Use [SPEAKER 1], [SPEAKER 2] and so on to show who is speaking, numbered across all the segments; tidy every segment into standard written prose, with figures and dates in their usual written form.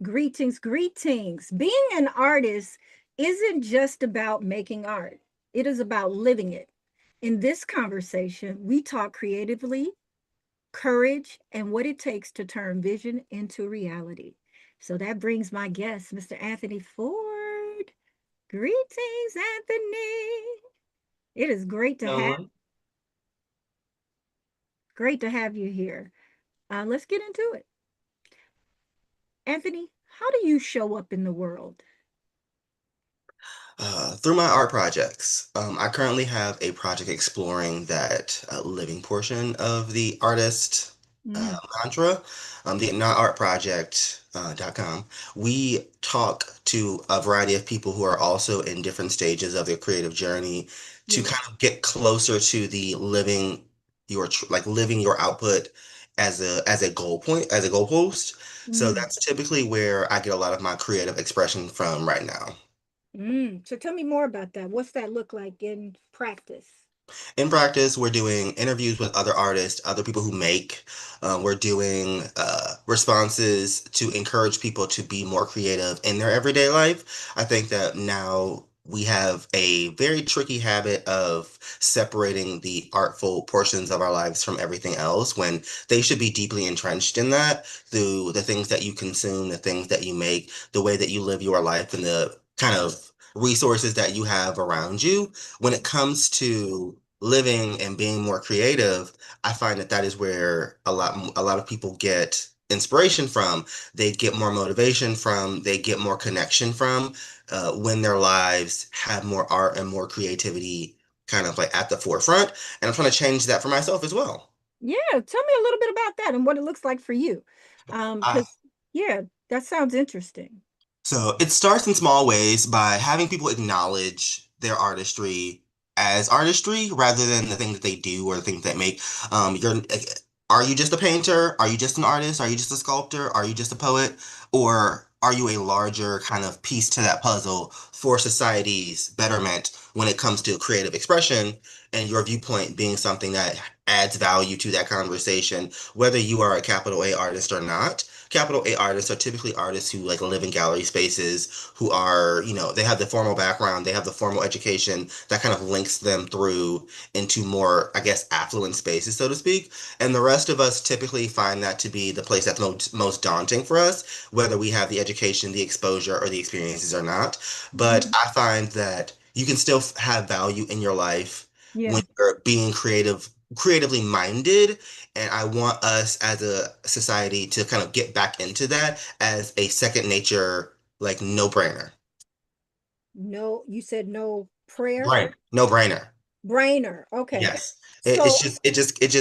[SPEAKER 1] Greetings, greetings. Being an artist isn't just about making art, it is about living it. In this conversation, we talk creatively, courage, and what it takes to turn vision into reality. So that brings my guest, Mr. Anthony Ford. Greetings, Anthony. It is
[SPEAKER 2] Nolan.
[SPEAKER 1] great to have you here. Let's get into it. Anthony, how do you show up in the world?
[SPEAKER 2] Through my art projects, I currently have a project exploring that living portion of the artist
[SPEAKER 1] Mm,
[SPEAKER 2] mantra. The notartproject.com. We talk to a variety of people who are also in different stages of their creative journey to
[SPEAKER 1] yes.
[SPEAKER 2] kind of get closer to the living your output as a goal point, as a goalpost. So
[SPEAKER 1] Mm,
[SPEAKER 2] that's typically where I get a lot of my creative expression from right now.
[SPEAKER 1] So tell me more about that. What's that look like in practice?
[SPEAKER 2] In practice, we're doing interviews with other artists, other people who make. We're doing responses to encourage people to be more creative in their everyday life. I think that now we have a very tricky habit of separating the artful portions of our lives from everything else when they should be deeply entrenched in that through the things that you consume, the things that you make, the way that you live your life, and the kind of resources that you have around you when it comes to living and being more creative. I find that that is where a lot of people get inspiration from. They get more motivation from. They get more connection from when their lives have more art and more creativity kind of like at the forefront. And I'm trying to change that for myself as well.
[SPEAKER 1] Yeah, tell me a little bit about that and what it looks like for you.
[SPEAKER 2] I
[SPEAKER 1] Because yeah, that sounds interesting.
[SPEAKER 2] So it starts in small ways by having people acknowledge their artistry as artistry rather than the thing that they do or the things that make. Are you just a painter? Are you just an artist? Are you just a sculptor? Are you just a poet? Or are you a larger kind of piece to that puzzle for society's betterment when it comes to creative expression and your viewpoint being something that adds value to that conversation, whether you are a capital A artist or not? Capital A artists are typically artists who like live in gallery spaces, who are, they have the formal background, they have the formal education that kind of links them through into more, I guess, affluent spaces, so to speak. And the rest of us typically find that to be the place that's most daunting for us, whether we have the education, the exposure, or the experiences or not. But
[SPEAKER 1] Mhm.
[SPEAKER 2] I find that you can still have value in your life when
[SPEAKER 1] Yeah,
[SPEAKER 2] you're being creatively minded, and I want us as a society to kind of get back into that as a second nature, like no brainer.
[SPEAKER 1] no, you said no prayer,
[SPEAKER 2] Brain, no brainer.
[SPEAKER 1] brainer. Okay,
[SPEAKER 2] Yes. It's
[SPEAKER 1] so
[SPEAKER 2] just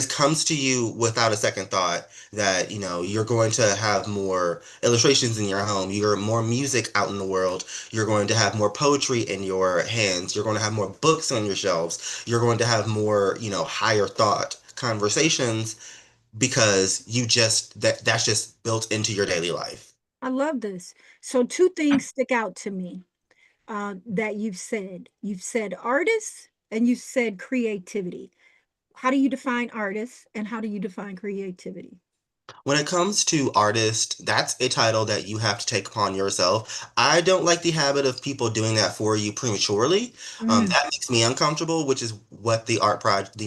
[SPEAKER 2] comes to you without a second thought that, you're going to have more illustrations in your home. You're more music out in the world. You're going to have more poetry in your hands. You're going to have more books on your shelves. You're going to have more, higher thought conversations because that's just built into your daily life.
[SPEAKER 1] I love this. So two things stick out to me that you've said. You've said artists and you said creativity. How do you define artists and how do you define creativity?
[SPEAKER 2] When it comes to artist, that's a title that you have to take upon yourself. I don't like the habit of people doing that for you prematurely.
[SPEAKER 1] Mm,
[SPEAKER 2] That makes me uncomfortable, which is what the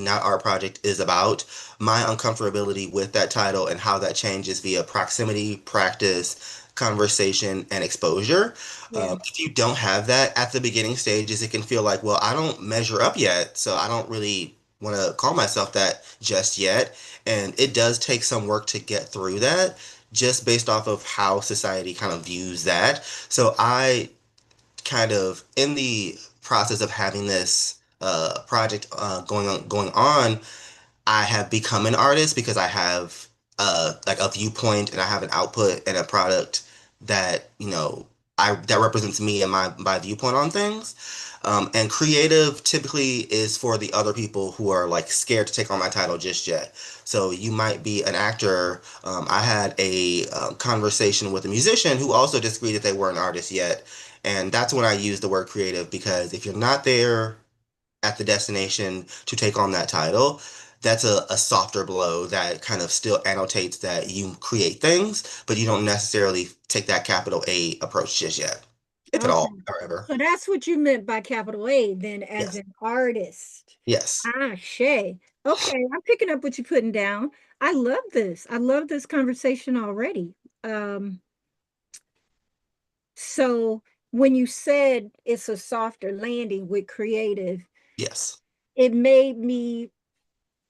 [SPEAKER 2] Not Art Project is about. My uncomfortability with that title and how that changes via proximity, practice, conversation, and exposure.
[SPEAKER 1] yeah.
[SPEAKER 2] If you don't have that at the beginning stages, it can feel like, well, I don't measure up yet, so I don't really want to call myself that just yet. And it does take some work to get through that just based off of how society kind of views that. So I kind of in the process of having this project going on, I have become an artist because I have like a viewpoint and I have an output and a product that I that represents me and my viewpoint on things. And creative typically is for the other people who are like scared to take on my title just yet. So you might be an actor. I had a conversation with a musician who also disagreed that they weren't an artist yet. And that's when I use the word creative because if you're not there at the destination to take on that title, that's a softer blow that kind of still annotates that you create things, but you don't necessarily take that capital A approach just yet, if at
[SPEAKER 1] Okay.
[SPEAKER 2] all, however.
[SPEAKER 1] So that's what you meant by capital A then as
[SPEAKER 2] Yes.
[SPEAKER 1] an artist.
[SPEAKER 2] Yes.
[SPEAKER 1] Ah, Shay. Okay, I'm picking up what you're putting down. I love this. I love this conversation already. Um, so when you said it's a softer landing with creative,
[SPEAKER 2] Yes.
[SPEAKER 1] it made me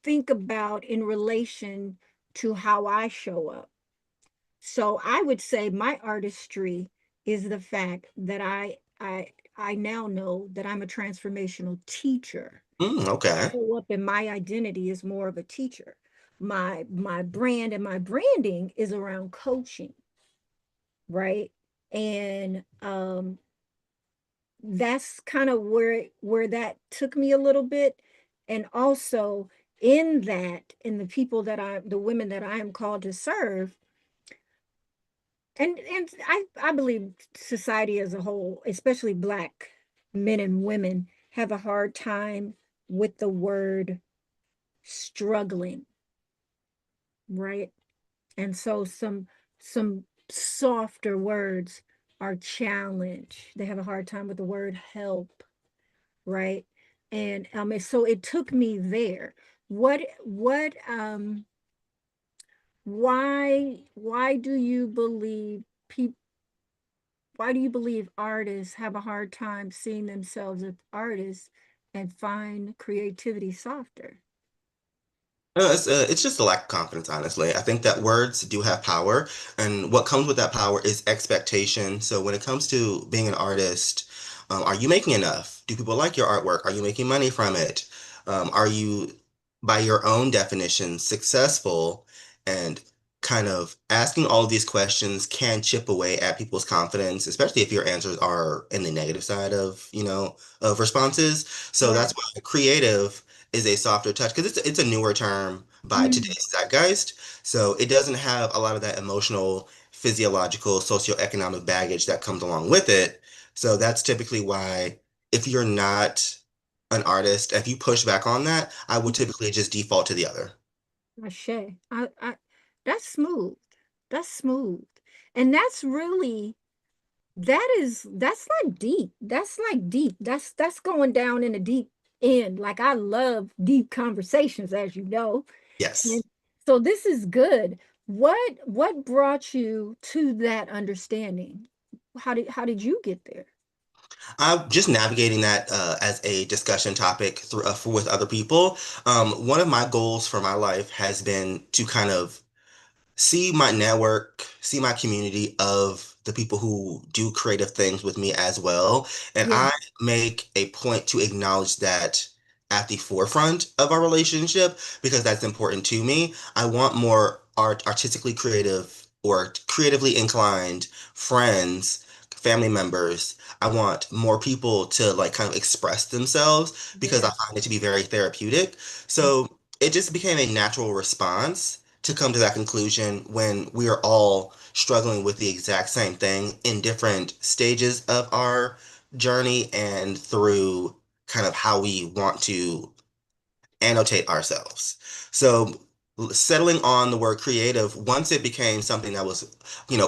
[SPEAKER 1] think about in relation to how I show up. So I would say my artistry is the fact that I now know that I'm a transformational teacher.
[SPEAKER 2] Okay.
[SPEAKER 1] Show up in my identity is more of a teacher. My brand and my branding is around coaching, right? And that's kind of where that took me a little bit. And also in that, in the people that the women that I am called to serve, and I believe society as a whole, especially Black men and women, have a hard time with the word struggling, right? And so some softer words are challenge. They have a hard time with the word help, right? And so it took me there. What why do you believe people why do you believe artists have a hard time seeing themselves as artists and find creativity softer?
[SPEAKER 2] It's just a lack of confidence, honestly. I think that words do have power, and what comes with that power is expectation. So when it comes to being an artist, are you making enough? Do people like your artwork? Are you making money from it? Are you, by your own definition, successful? And kind of asking all of these questions can chip away at people's confidence, especially if your answers are in the negative side of, of responses. So
[SPEAKER 1] Right.
[SPEAKER 2] that's why creative is a softer touch because it's a newer term by
[SPEAKER 1] Mm,
[SPEAKER 2] today's zeitgeist. So it doesn't have a lot of that emotional, physiological, socioeconomic baggage that comes along with it. So that's typically why if you're not an artist, if you push back on that, I would typically just default to the other.
[SPEAKER 1] Ashe. That's smooth. That's smooth. And that's really that's like deep. That's like deep. That's going down in the deep end. Like I love deep conversations, as you know. And
[SPEAKER 2] Yes.
[SPEAKER 1] so this is good. What brought you to that understanding? How did you get there?
[SPEAKER 2] I'm just navigating that as a discussion topic with other people. One of my goals for my life has been to kind of see my network, see my community of the people who do creative things with me as well. And
[SPEAKER 1] Yeah,
[SPEAKER 2] I make a point to acknowledge that at the forefront of our relationship because that's important to me. I want more artistically creative or creatively inclined friends, family members. I want more people to like kind of express themselves because I
[SPEAKER 1] yeah,
[SPEAKER 2] find it to be very therapeutic. So it just became a natural response to come to that conclusion when we are all struggling with the exact same thing in different stages of our journey and through kind of how we want to annotate ourselves. So settling on the word creative, once it became something that was,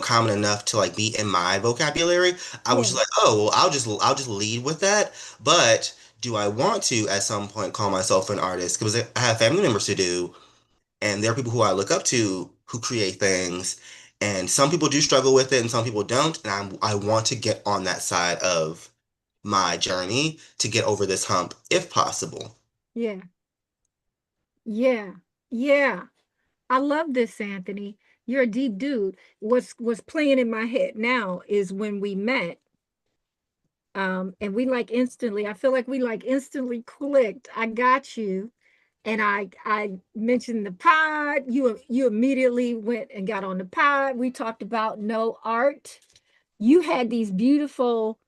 [SPEAKER 2] common enough to like be in my vocabulary, I was
[SPEAKER 1] yeah,
[SPEAKER 2] just like, oh, well, I'll just lead with that. But do I want to at some point call myself an artist? Because I have family members to do and there are people who I look up to who create things, and some people do struggle with it, and some people don't. And I want to get on that side of my journey to get over this hump, if possible.
[SPEAKER 1] yeah, yeah, yeah. I love this, Anthony. You're a deep dude. What's playing in my head now is when we met, and we like instantly, I feel like we like instantly clicked. I got you. And I mentioned the pod. You immediately went and got on the pod. We talked about no art. You had these beautiful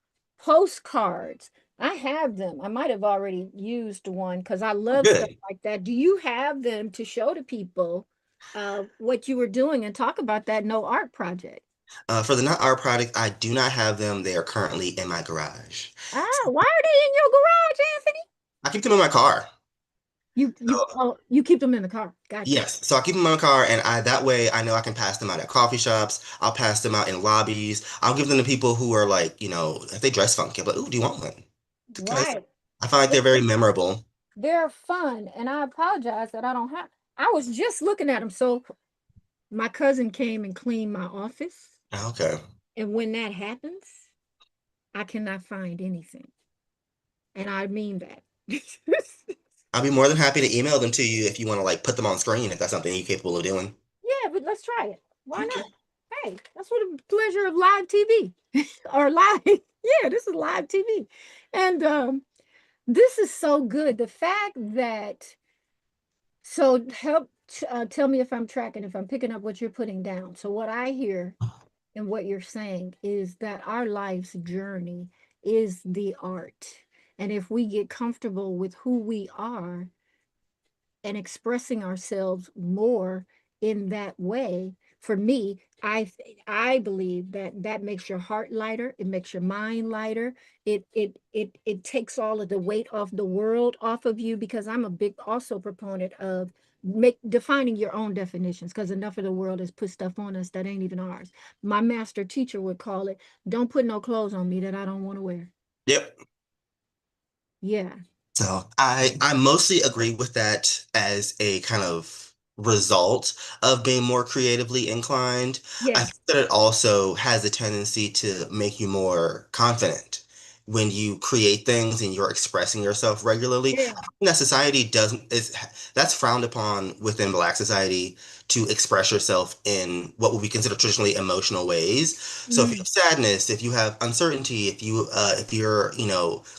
[SPEAKER 1] postcards. I have them. I might have already used one because I love stuff
[SPEAKER 2] Good.
[SPEAKER 1] like that. Do you have them to show to people what you were doing and talk about that no art project?
[SPEAKER 2] For the not art product, I do not have them. They are currently in my garage.
[SPEAKER 1] Ah, why are they in your garage, Anthony?
[SPEAKER 2] I keep them in my car.
[SPEAKER 1] You keep them in the car. Gotcha.
[SPEAKER 2] Yes, so I keep them in my car, and I that way I know I can pass them out at coffee shops. I'll pass them out in lobbies. I'll give them to people who are like, if they dress funky, I'm like, "Ooh, do you want one?" Because
[SPEAKER 1] Right.
[SPEAKER 2] I find like they're very memorable.
[SPEAKER 1] They're fun, and I apologize that I don't have. I was just looking at them. So my cousin came and cleaned my office,
[SPEAKER 2] Okay,
[SPEAKER 1] and when that happens, I cannot find anything, and I mean that.
[SPEAKER 2] I'll be more than happy to email them to you if you want to like put them on screen if that's something you're capable of doing.
[SPEAKER 1] Yeah, but let's try it. Why
[SPEAKER 2] Okay.
[SPEAKER 1] not? Hey, that's what the pleasure of live TV or live. Yeah, this is live TV, and this is so good. The fact that so help tell me if I'm tracking, if I'm picking up what you're putting down. So what I hear and what you're saying is that our life's journey is the art. And if we get comfortable with who we are and expressing ourselves more in that way, for me, I believe that that makes your heart lighter, it makes your mind lighter, it takes all of the weight off the world off of you, because I'm a big also proponent of make defining your own definitions, because enough of the world has put stuff on us that ain't even ours. My master teacher would call it, don't put no clothes on me that I don't want to wear.
[SPEAKER 2] Yep.
[SPEAKER 1] Yeah.
[SPEAKER 2] So I mostly agree with that as a kind of result of being more creatively inclined. I
[SPEAKER 1] Yeah.
[SPEAKER 2] think that it also has a tendency to make you more confident when you create things and you're expressing yourself regularly.
[SPEAKER 1] Yeah.
[SPEAKER 2] I think that society doesn't is that's frowned upon within Black society to express yourself in what would be considered traditionally emotional ways. So if you
[SPEAKER 1] Mm,
[SPEAKER 2] have sadness, if you have uncertainty, if you're,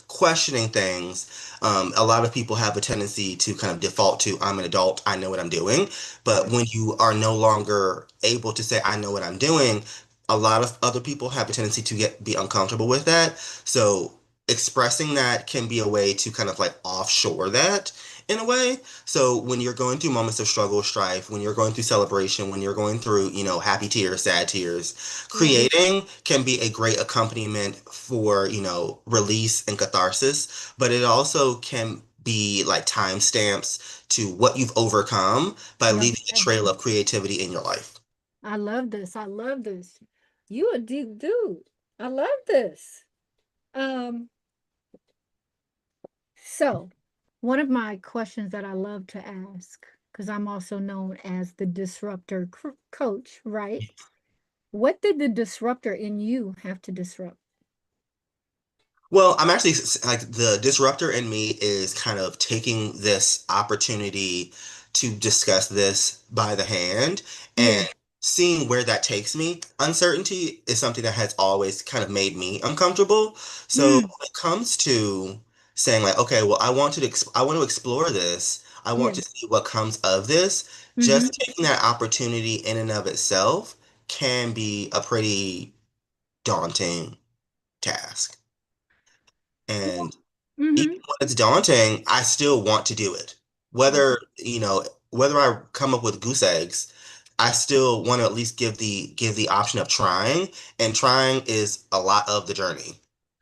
[SPEAKER 2] questioning things, a lot of people have a tendency to kind of default to, I'm an adult, I know what I'm doing. But
[SPEAKER 1] yeah.
[SPEAKER 2] when you are no longer able to say, I know what I'm doing, a lot of other people have a tendency to be uncomfortable with that. So expressing that can be a way to kind of like offshore that in a way. So when you're going through moments of struggle, strife, when you're going through celebration, when you're going through, happy tears, sad tears,
[SPEAKER 1] Yeah.
[SPEAKER 2] creating can be a great accompaniment for, release and catharsis, but it also can be like timestamps to what you've overcome by
[SPEAKER 1] No
[SPEAKER 2] leaving a
[SPEAKER 1] shit.
[SPEAKER 2] trail of creativity in your life.
[SPEAKER 1] I love this. I love this. You a deep dude. I love this. Um, so one of my questions that I love to ask, because I'm also known as the disruptor coach, right? What did the disruptor in you have to disrupt?
[SPEAKER 2] Well, I'm actually like the disruptor in me is kind of taking this opportunity to discuss this by the hand
[SPEAKER 1] Yeah.
[SPEAKER 2] and seeing where that takes me. Uncertainty is something that has always kind of made me uncomfortable. So
[SPEAKER 1] Mm,
[SPEAKER 2] when it comes to saying like, okay, well, I want to explore this. I want
[SPEAKER 1] yeah.
[SPEAKER 2] to see what comes of this.
[SPEAKER 1] Mm-hmm.
[SPEAKER 2] Just taking that opportunity in and of itself can be a pretty daunting task. And even
[SPEAKER 1] Mm-hmm.
[SPEAKER 2] when it's daunting, I still want to do it. Whether I come up with goose eggs, I still want to at least give the option of trying, and trying is a lot of the journey.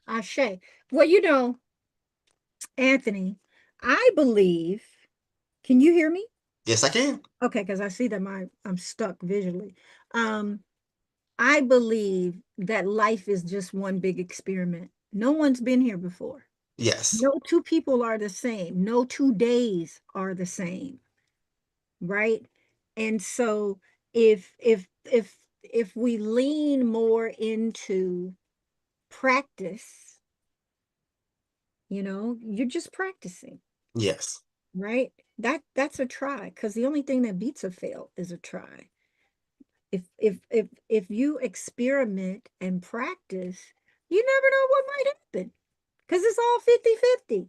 [SPEAKER 1] Ashe. Well, Anthony, I believe, can you hear me?
[SPEAKER 2] Yes, I can.
[SPEAKER 1] Okay, because I see that I'm stuck visually. Um, I believe that life is just one big experiment. No one's been here before.
[SPEAKER 2] Yes.
[SPEAKER 1] No two people are the same. No 2 days are the same, right? And so if we lean more into practice, you're just practicing,
[SPEAKER 2] Yes.
[SPEAKER 1] right? That's a try, because the only thing that beats a fail is a try. If you experiment and practice, you never know what might happen, because it's all 50-50.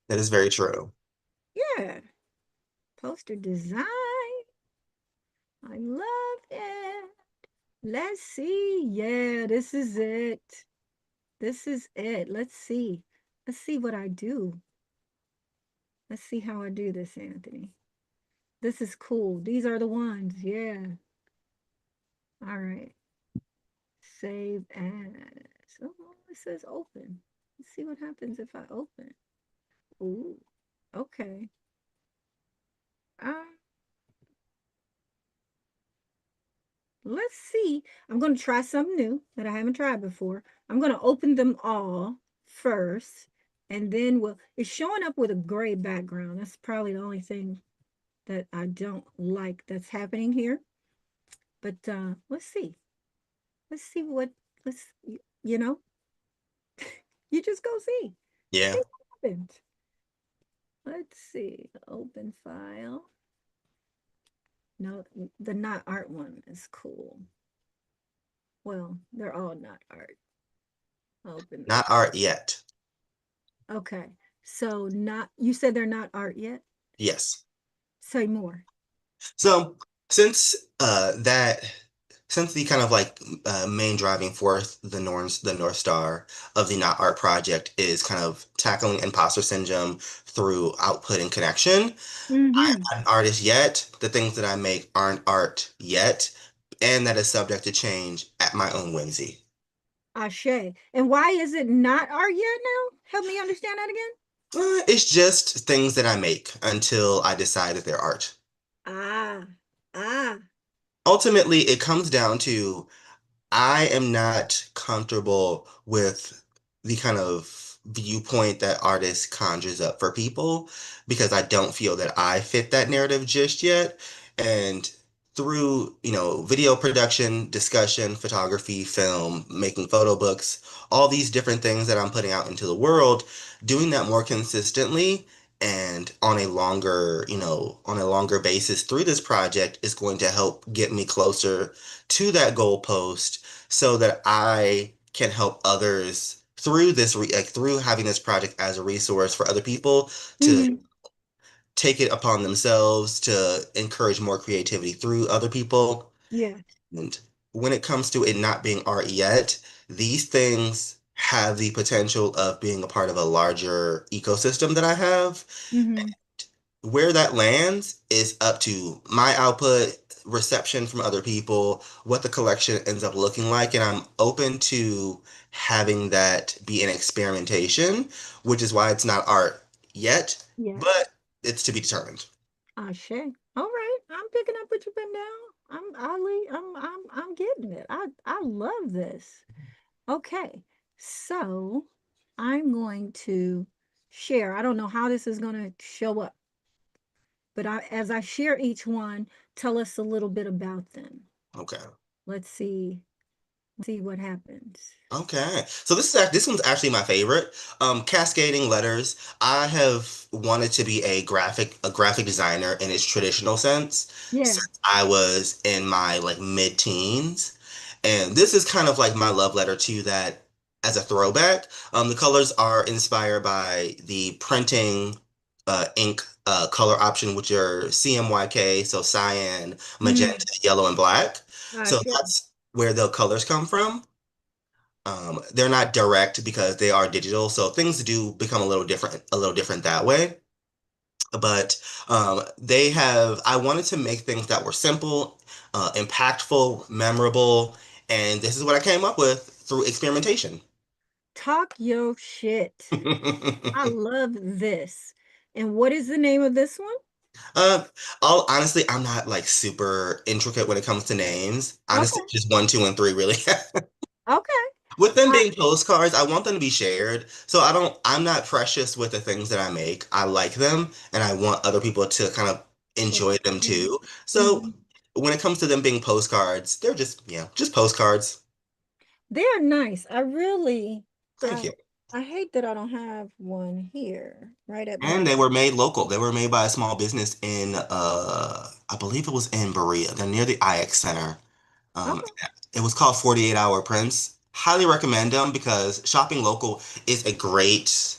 [SPEAKER 2] That is very true.
[SPEAKER 1] Yeah. Poster design. I love it. Let's see. Yeah, this is it. This is it. Let's see. Let's see what I do. Let's see how I do this, Anthony. This is cool. These are the ones. Yeah. All right. Save as. Oh, it says open. Let's see what happens if I open. Ooh. Okay. Um, let's see. I'm going to try something new that I haven't tried before. I'm going to open them all first, and then it's showing up with a gray background. That's probably the only thing that I don't like that's happening here. But let's see. Let's see what, let's, you know, you just go see. See
[SPEAKER 2] Yeah.
[SPEAKER 1] what happens. Let's see. Open file. No, the not art one is cool. Well, they're all not art. Open
[SPEAKER 2] Not
[SPEAKER 1] this.
[SPEAKER 2] art yet.
[SPEAKER 1] Okay. So not, you said they're not art yet?
[SPEAKER 2] Yes.
[SPEAKER 1] Say more.
[SPEAKER 2] So since that since the kind of like main driving force, the North Star of the Not Art project is kind of tackling imposter syndrome through output and connection. I'm
[SPEAKER 1] Mm-hmm.
[SPEAKER 2] not an artist yet. The things that I make aren't art yet, and that is subject to change at my own whimsy.
[SPEAKER 1] Ashe. And why is it not art yet now? Help me understand that again.
[SPEAKER 2] It's just things that I make until I decide that they're art.
[SPEAKER 1] Ah, ah,
[SPEAKER 2] Ultimately, it comes down to I am not comfortable with the kind of viewpoint that artists conjures up for people because I don't feel that I fit that narrative just yet. And through, video production, discussion, photography, film, making photo books, all these different things that I'm putting out into the world, doing that more consistently and on a longer basis through this project is going to help get me closer to that goalpost so that I can help others through through having this project as a resource for other people to
[SPEAKER 1] mm-hmm.
[SPEAKER 2] take it upon themselves to encourage more creativity through other people.
[SPEAKER 1] Yeah.
[SPEAKER 2] And when it comes to it not being art yet, these things have the potential of being a part of a larger ecosystem that I have.
[SPEAKER 1] Mm-hmm.
[SPEAKER 2] Where that lands is up to my output, reception from other people, what the collection ends up looking like, and I'm open to having that be an experimentation, which is why it's not art yet,
[SPEAKER 1] Yeah.
[SPEAKER 2] but it's to be determined.
[SPEAKER 1] Ashe. All right. I'm picking up what you've been down. I'm getting it. I love this. Okay. So I'm going to share. I don't know how this is going to show up, but as I share each one, tell us a little bit about them.
[SPEAKER 2] Okay.
[SPEAKER 1] Let's see what happens.
[SPEAKER 2] Okay. So this one's actually my favorite. Cascading letters. I have wanted to be a graphic designer in its traditional sense
[SPEAKER 1] Yeah.
[SPEAKER 2] since I was in my like mid-teens. And this is kind of like my love letter to that as a throwback. The colors are inspired by the printing ink color option, which are CMYK, so cyan,
[SPEAKER 1] Mm.
[SPEAKER 2] magenta, yellow, and black. So
[SPEAKER 1] Ashe.
[SPEAKER 2] that's where the colors come from. They're not direct because they are digital, so things do become a little different that way. But I wanted to make things that were simple, impactful, memorable, and this is what I came up with through experimentation.
[SPEAKER 1] Talk your shit. I love this. And what is the name of this one?
[SPEAKER 2] Uh, all honestly, I'm not like super intricate when it comes to names. Honestly,
[SPEAKER 1] Okay.
[SPEAKER 2] just one, two, and three, really.
[SPEAKER 1] Okay.
[SPEAKER 2] With them
[SPEAKER 1] Uh,
[SPEAKER 2] being postcards, I want them to be shared. So I'm not precious with the things that I make. I like them and I want other people to kind of enjoy them too. So
[SPEAKER 1] mm-hmm.
[SPEAKER 2] when it comes to them being postcards, they're just, just postcards.
[SPEAKER 1] They're nice. I really,
[SPEAKER 2] Thank you.
[SPEAKER 1] I hate that I don't have one here, right at
[SPEAKER 2] And
[SPEAKER 1] my.
[SPEAKER 2] they were made local. They were made by a small business in, I believe it was in Berea. They're near the IX Center. Um,
[SPEAKER 1] Okay.
[SPEAKER 2] it was called 48 Hour Prints. Highly recommend them because shopping local is a great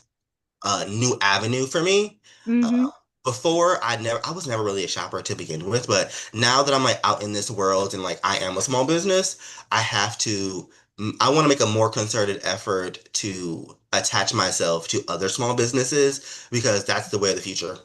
[SPEAKER 2] new avenue for me.
[SPEAKER 1] Mm-hmm.
[SPEAKER 2] Before I was never really a shopper to begin with, but now that I'm like out in this world and like I am a small business, I want to make a more concerted effort to attach myself to other small businesses because that's the way of the future.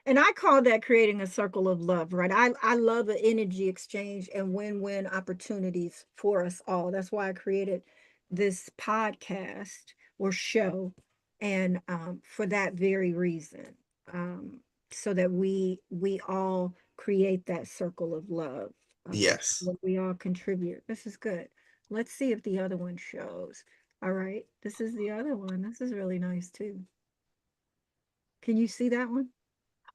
[SPEAKER 1] And I call that creating a circle of love, right? I love the energy exchange and win-win opportunities for us all. That's why I created this podcast or show, and for that very reason. um, so that we all create that circle of love,
[SPEAKER 2] Yes.
[SPEAKER 1] where we all contribute. This is good. Let's see if the other one shows. All right, this is the other one. This is really nice too. Can you see that one?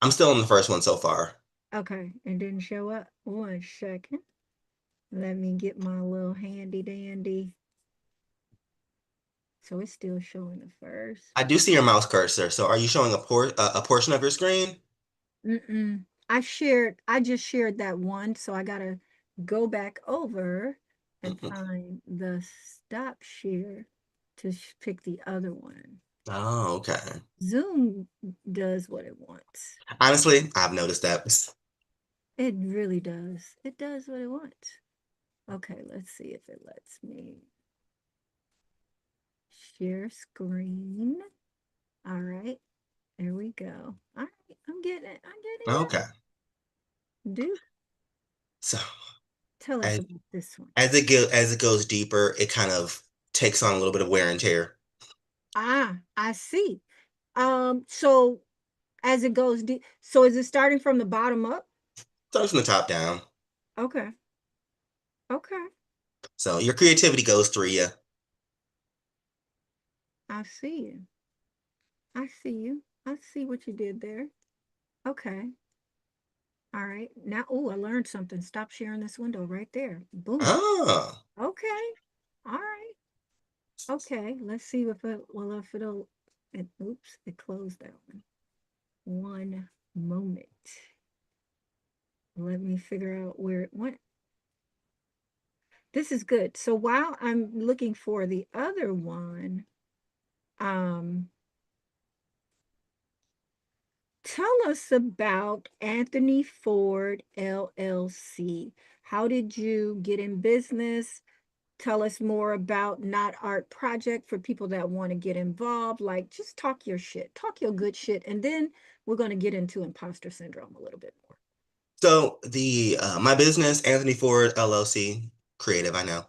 [SPEAKER 2] I'm still on the first one so far.
[SPEAKER 1] Okay, it didn't show up. 1 second. Let me get my little handy dandy. So it's still showing the first.
[SPEAKER 2] I do see your mouse cursor. So are you showing a portion of your screen?
[SPEAKER 1] Mm-mm. I just shared that one, so I gotta go back over and
[SPEAKER 2] Mhm.
[SPEAKER 1] find the stop share to pick the other one.
[SPEAKER 2] Oh, okay.
[SPEAKER 1] Zoom does what it wants.
[SPEAKER 2] Honestly, I've noticed that.
[SPEAKER 1] It really does. It does what it wants. Okay, let's see if it lets me share screen. All right, there we go. All right, I'm getting it. I'm getting
[SPEAKER 2] Okay.
[SPEAKER 1] it. Do
[SPEAKER 2] So
[SPEAKER 1] tell us
[SPEAKER 2] as
[SPEAKER 1] about this one.
[SPEAKER 2] as it goes deeper, it kind of takes on a little bit of wear and tear.
[SPEAKER 1] Ah, I see. So as it goes deep, so is it starting from the bottom up?
[SPEAKER 2] Starts from the top down.
[SPEAKER 1] Okay. Okay.
[SPEAKER 2] So your creativity goes through you.
[SPEAKER 1] I see you. I see you. I see what you did there. Okay. All right. Now, oh, I learned something. Stop sharing this window right there. Boom.
[SPEAKER 2] Oh.
[SPEAKER 1] Okay. All right. Okay. Let's see if it, well, if it'll, oops, it closed that one. One moment. Let me figure out where it went. This is good. So while I'm looking for the other one, um, tell us about Anthony Ford LLC. How did you get in business? Tell us more about Not Art Project for people that want to get involved. Like, just talk your shit, talk your good shit, and then we're going to get into imposter syndrome a little bit more.
[SPEAKER 2] So the my business, Anthony Ford LLC, creative, I know.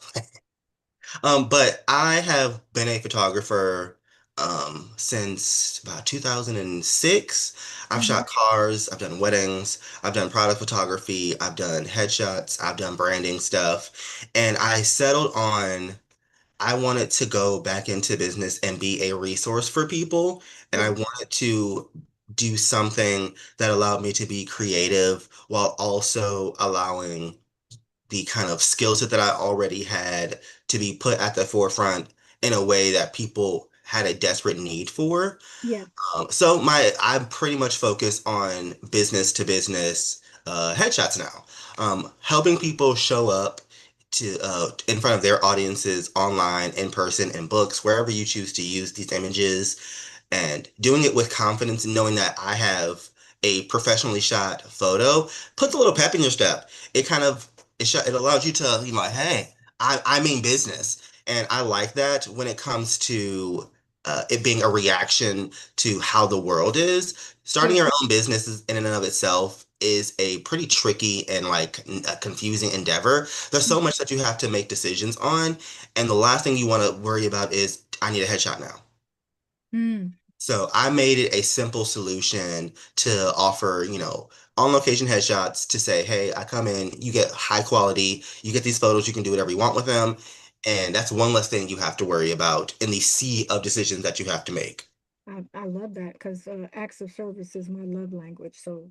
[SPEAKER 2] But I have been a photographer since about 2006. I've
[SPEAKER 1] Mm-hmm.
[SPEAKER 2] shot cars, I've done weddings, I've done product photography, I've done headshots, I've done branding stuff, and I settled on I wanted to go back into business and be a resource for people, and I
[SPEAKER 1] Yeah,
[SPEAKER 2] wanted to do something that allowed me to be creative while also allowing the kind of skill set that I already had to be put at the forefront in a way that people had a desperate need for.
[SPEAKER 1] yeah,
[SPEAKER 2] So I'm pretty much focused on business to business headshots now, helping people show up to in front of their audiences online, in person, in books, wherever you choose to use these images, and doing it with confidence and knowing that I have a professionally shot photo puts a little pep in your step. It kind of it allows you to be like, hey, I mean business, and I like that when it comes to it being a reaction to how the world is. Starting
[SPEAKER 1] yeah.
[SPEAKER 2] your own business in and of itself is a pretty tricky and like a confusing endeavor. There's so much that you have to make decisions on, and the last thing you want to worry about is I need a headshot now.
[SPEAKER 1] Mm,
[SPEAKER 2] So I made it a simple solution to offer, on location headshots to say, hey, I come in, you get high quality, you get these photos, you can do whatever you want with them. And that's one less thing you have to worry about in the sea of decisions that you have to make.
[SPEAKER 1] I love that because acts of service is my love language. So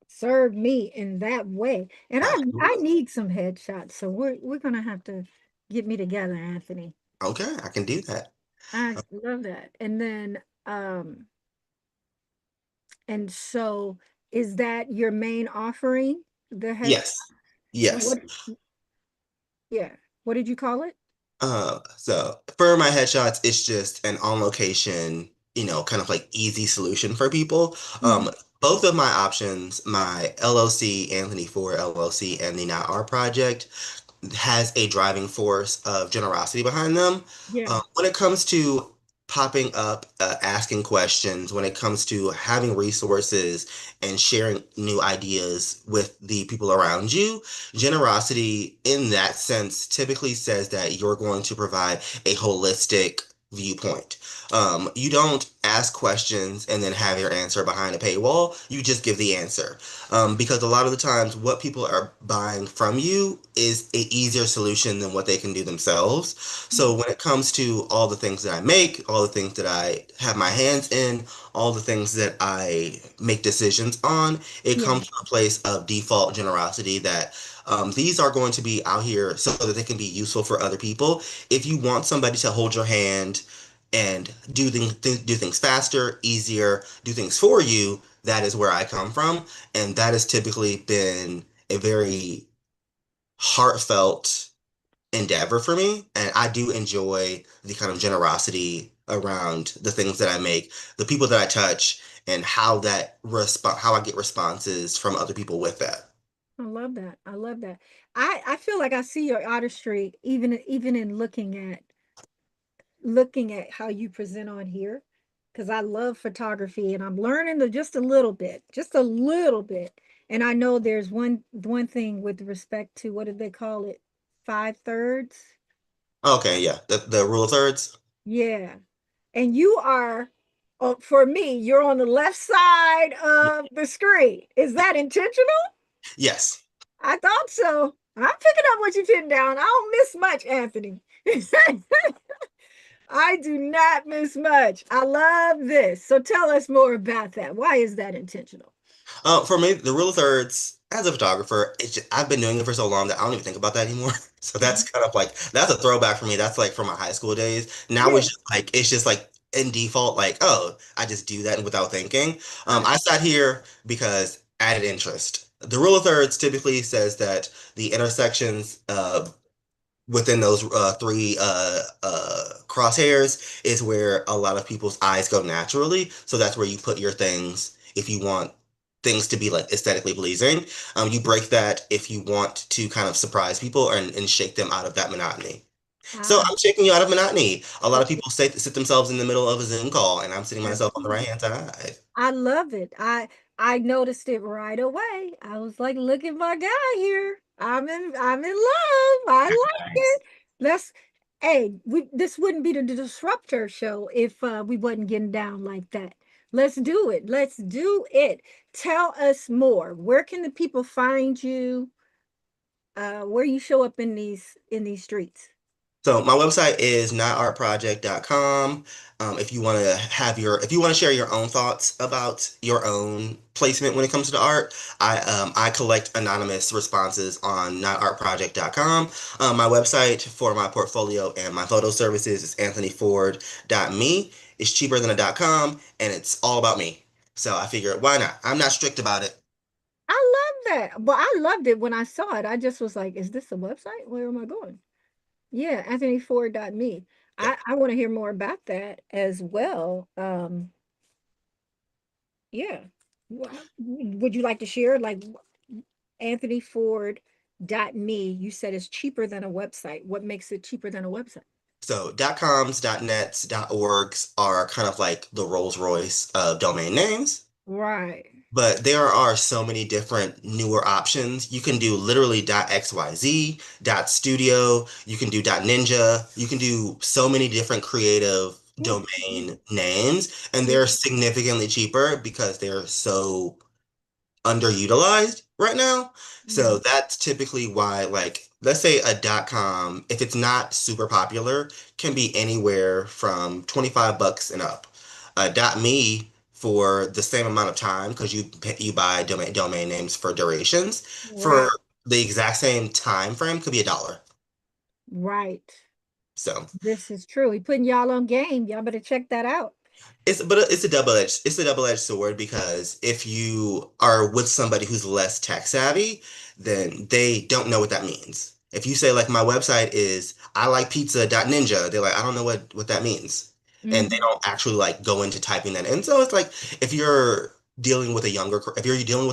[SPEAKER 1] serve me in that way. And I
[SPEAKER 2] Absolutely.
[SPEAKER 1] need some headshots. So we're gonna have to get me together, Anthony.
[SPEAKER 2] Okay, I can do that.
[SPEAKER 1] I love that. And then and so is that your main offering? The headshot?
[SPEAKER 2] Yes. Yes.
[SPEAKER 1] What yeah. What did you call it?
[SPEAKER 2] So for my headshots, it's just an on location, kind of like easy solution for people.
[SPEAKER 1] Mhm.
[SPEAKER 2] Both of my options, my LLC, Anthony Ford LLC, and the Now Our Project, has a driving force of generosity behind them.
[SPEAKER 1] Yeah.
[SPEAKER 2] When it comes to popping up, asking questions, when it comes to having resources and sharing new ideas with the people around you, generosity in that sense typically says that you're going to provide a holistic viewpoint. You don't ask questions and then have your answer behind a paywall. You just give the answer. Because a lot of the times, what people are buying from you is an easier solution than what they can do themselves. So when it comes to all the things that I make, all the things that I have my hands in, all the things that I make decisions on, it
[SPEAKER 1] Yeah.
[SPEAKER 2] comes from a place of default generosity that these are going to be out here so that they can be useful for other people. If you want somebody to hold your hand and do things faster, easier, do things for you, that is where I come from, and that has typically been a very heartfelt endeavor for me, and I do enjoy the kind of generosity around the things that I make, the people that I touch, and how I get responses from other people with that.
[SPEAKER 1] I love that. I love that. I feel like I see your artistry even in looking at how you present on here, because I love photography and I'm learning just a little bit. And I know there's one thing with respect to, what did they call it? 5/3.
[SPEAKER 2] Okay, yeah, the rule of thirds.
[SPEAKER 1] Yeah. And you are, for me, you're on the left side of the screen. Is that intentional?
[SPEAKER 2] Yes.
[SPEAKER 1] I thought so. I'm picking up what you're putting down. I don't miss much, Anthony. I do not miss much. I love this. So tell us more about that. Why is that intentional?
[SPEAKER 2] For me, the rule of thirds, as a photographer, I've been doing it for so long that I don't even think about that anymore. So
[SPEAKER 1] Mhm.
[SPEAKER 2] that's kind of like that's a throwback for me. That's like from my high school days. Now
[SPEAKER 1] Yeah.
[SPEAKER 2] it's just like in default, like, oh, I just do that without thinking.
[SPEAKER 1] I,
[SPEAKER 2] I sat here because added interest. The rule of thirds typically says that the intersections within those three crosshairs is where a lot of people's eyes go naturally. So that's where you put your things if you want things to be like aesthetically pleasing. You break that if you want to kind of surprise people and shake them out of that monotony. So
[SPEAKER 1] ah,
[SPEAKER 2] I'm shaking you out of monotony. A lot of people sit themselves in the middle of a Zoom call, and I'm sitting myself on the right
[SPEAKER 1] absolutely.
[SPEAKER 2] hand side.
[SPEAKER 1] I love it. I noticed it right away. I was like, look at my guy here. I'm in love. I like
[SPEAKER 2] Nice.
[SPEAKER 1] it. Let's this wouldn't be the Disruptor show if we wasn't getting down like that. Let's do it. Let's do it. Tell us more. Where can the people find you? Where you show up in these streets?
[SPEAKER 2] So my website is notartproject.com. If you want to share your own thoughts about your own placement when it comes to the art, I collect anonymous responses on notartproject.com. My website for my portfolio and my photo services is anthonyford.me. It's cheaper than a .com, and it's all about me. So I figured, why not? I'm not strict about it.
[SPEAKER 1] I love that. Well, I loved it when I saw it. I just was like, is this a website? Where am I going? Yeah, anthonyford.me.
[SPEAKER 2] Yeah.
[SPEAKER 1] I want to hear more about that as well. Yeah. Would you like to share, like, anthonyford.me? You said it's cheaper than a website. What makes it cheaper than a website?
[SPEAKER 2] So .coms, .nets, .orgs are kind of like the Rolls Royce of domain names.
[SPEAKER 1] Right.
[SPEAKER 2] But there are so many different newer options. You can do literally .xyz, .studio, you can do .ninja, you can do so many different creative
[SPEAKER 1] Yeah.
[SPEAKER 2] domain names, and
[SPEAKER 1] Yeah.
[SPEAKER 2] they're significantly cheaper because they're so underutilized right now.
[SPEAKER 1] Yeah.
[SPEAKER 2] So that's typically why, like, let's say a .com, if it's not super popular, can be anywhere from 25 bucks and up. .me for the same amount of time because you buy domain names for durations for
[SPEAKER 1] Right.
[SPEAKER 2] the exact same time frame could be $1.
[SPEAKER 1] Right.
[SPEAKER 2] So
[SPEAKER 1] This is true. He putting y'all on game. Y'all better check that out.
[SPEAKER 2] it's a double-edged sword because if you are with somebody who's less tech savvy, then they don't know what that means. If you say like my website is I like pizza.ninja, they're like, I don't know what that means. And they
[SPEAKER 1] Hmm.
[SPEAKER 2] don't actually like go into typing that in. So it's like if you're if you're dealing with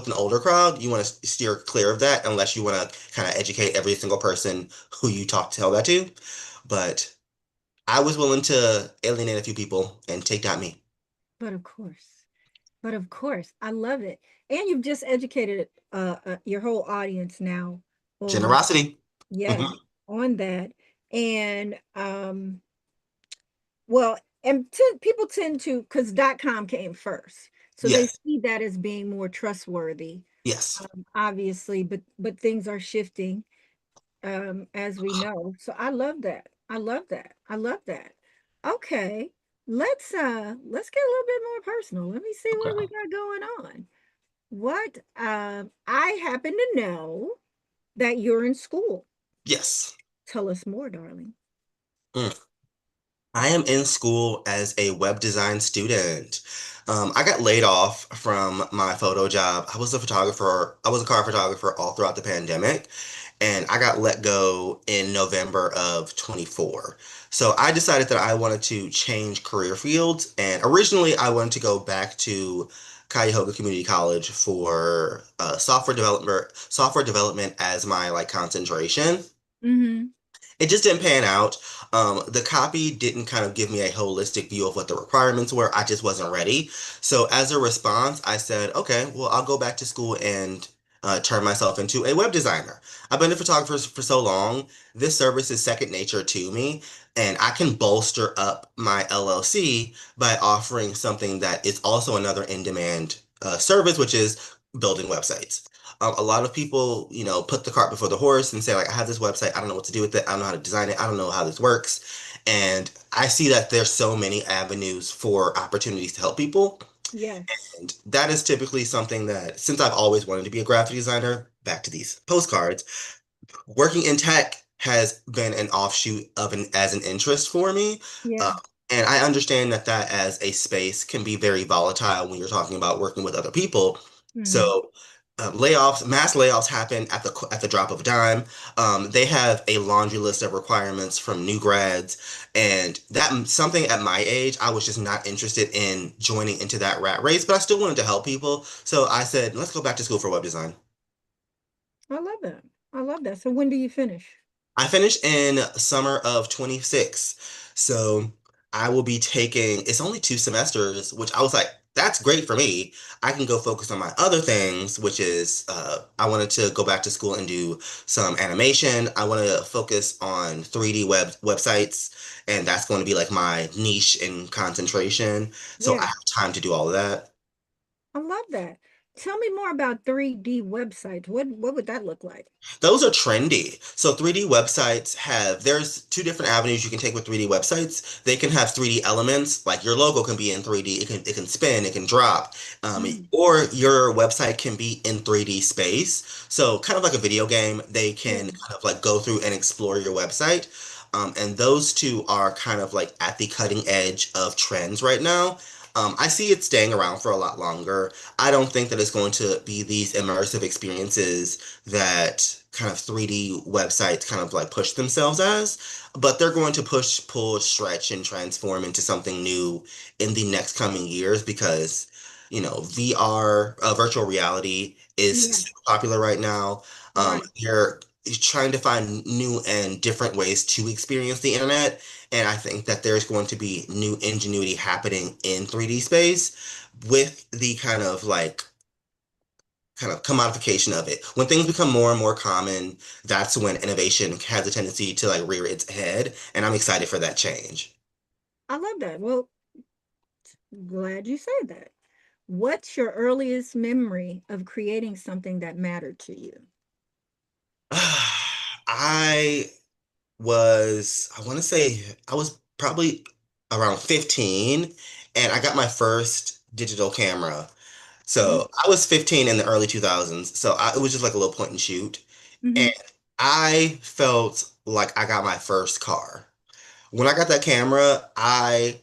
[SPEAKER 2] an older crowd, you want to steer clear of that unless you want to kind of educate every single person who you tell that to. But I was willing to alienate a few people and take that me.
[SPEAKER 1] But of course. But of course, I love it. And you've just educated your whole audience now on,
[SPEAKER 2] Generosity.
[SPEAKER 1] yeah,
[SPEAKER 2] Mhm.
[SPEAKER 1] on that. And Well, and people tend to, because .com came first, so they
[SPEAKER 2] Yes,
[SPEAKER 1] see that as being more trustworthy,
[SPEAKER 2] yes.
[SPEAKER 1] obviously. But things are shifting, as we know. So I love that. I love that. I love that. Okay, let's get a little bit more personal. Let me see what we
[SPEAKER 2] Okay.
[SPEAKER 1] got going on. What I happen to know that you're in school.
[SPEAKER 2] Yes.
[SPEAKER 1] Tell us more, darling.
[SPEAKER 2] Mm. I am in school as a web design student. I got laid off from my photo job. I was a photographer. I was a car photographer all throughout the pandemic, and I got let go in November of 24. So I decided that I wanted to change career fields, and originally I wanted to go back to Cuyahoga Community College for software development as my like concentration.
[SPEAKER 1] Mm-hmm.
[SPEAKER 2] It just didn't pan out. The copy didn't kind of give me a holistic view of what the requirements were. I just wasn't ready. So as a response, I said, okay, well, I'll go back to school and turn myself into a web designer. I've been a photographer for so long. This service is second nature to me, and I can bolster up my LLC by offering something that is also another in-demand service, which is building websites. A lot of people, put the cart before the horse and say, like, I have this website, I don't know what to do with it, I don't know how to design it, I don't know how this works. And I see that there's so many avenues for opportunities to help people.
[SPEAKER 1] Yes.
[SPEAKER 2] And that is typically something that, since I've always wanted to be a graphic designer, back to these postcards, working in tech has been an offshoot of an as an interest for me. Uh,
[SPEAKER 1] Yeah.
[SPEAKER 2] and I understand that that as a space can be very volatile when you're talking about working with other people.
[SPEAKER 1] Mm.
[SPEAKER 2] So mass layoffs happen at the drop of a dime. They have a laundry list of requirements from new grads, and that something at my age, I was just not interested in joining into that rat race, but I still wanted to help people. So I said, let's go back to school for web design.
[SPEAKER 1] I love that. I love that. So when do you finish?
[SPEAKER 2] I finished in summer of 26. So I will be taking, it's only 2 semesters, which I was like, that's great for me. I can go focus on my other things, which is I wanted to go back to school and do some animation. I want to focus on 3D websites, and that's going to be like my niche and concentration. So I
[SPEAKER 1] Yeah.
[SPEAKER 2] have time to do all of that.
[SPEAKER 1] I love that. Tell me more about 3D websites. What would that look like?
[SPEAKER 2] Those are trendy. So 3D websites there's two different avenues you can take with 3D websites. They can have 3D elements, like your logo can be in 3D, it can spin, it can drop,
[SPEAKER 1] Mm.
[SPEAKER 2] or your website can be in 3D space. So kind of like a video game, they can
[SPEAKER 1] Yeah.
[SPEAKER 2] kind of like go through and explore your website. And those two are kind of like at the cutting edge of trends right now. I see it staying around for a lot longer. I don't think that it's going to be these immersive experiences that kind of 3D websites kind of like push themselves as, but they're going to push, pull, stretch, and transform into something new in the next coming years because, VR, virtual reality, is
[SPEAKER 1] Yeah.
[SPEAKER 2] super popular right now.
[SPEAKER 1] Right.
[SPEAKER 2] They're trying to find new and different ways to experience the internet. And I think that there's going to be new ingenuity happening in 3D space with the kind of commodification of it. When things become more and more common, that's when innovation has a tendency to like rear its head, and I'm excited for that change.
[SPEAKER 1] I love that. Well, glad you said that. What's your earliest memory of creating something that mattered to you?
[SPEAKER 2] I I want to say I was probably around 15 and I got my first digital camera. So I was 15 in the early 2000s. So it was just like a little point and shoot.
[SPEAKER 1] Mm-hmm.
[SPEAKER 2] And I felt like I got my first car. When I got that camera, I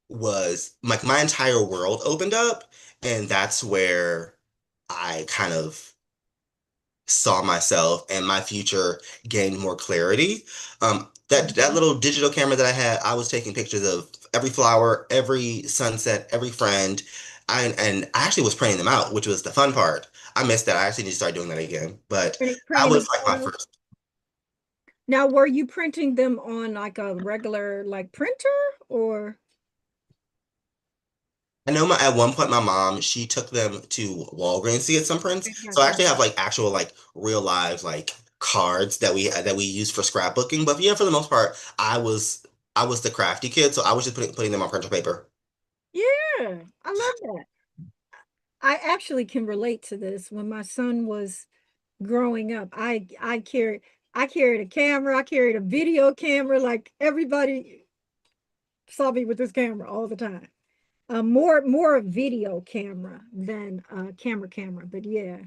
[SPEAKER 2] was like my entire world opened up, and that's where I kind of saw myself and my future gained more clarity. That little digital camera that I had, I was taking pictures of every flower, every sunset, every friend. And I actually was printing them out, which was the fun part. I missed that. I actually need to start doing that again. But that
[SPEAKER 1] Printing
[SPEAKER 2] was
[SPEAKER 1] the
[SPEAKER 2] like my
[SPEAKER 1] photos.
[SPEAKER 2] first.
[SPEAKER 1] Now, were you printing them on like a regular like printer or
[SPEAKER 2] I know at one point my mom, she took them to Walgreens to get some prints.
[SPEAKER 1] they got
[SPEAKER 2] So I
[SPEAKER 1] them?
[SPEAKER 2] actually have like actual like real live like cards that we use for scrapbooking. But yeah, for the most part, I was I was the crafty kid, so I was just putting them on printer paper.
[SPEAKER 1] Yeah, I love that. I actually can relate to this. When my son was growing up, I carried a camera, I carried a video camera, like everybody saw me with this camera all the time. More a video camera than camera, but yeah,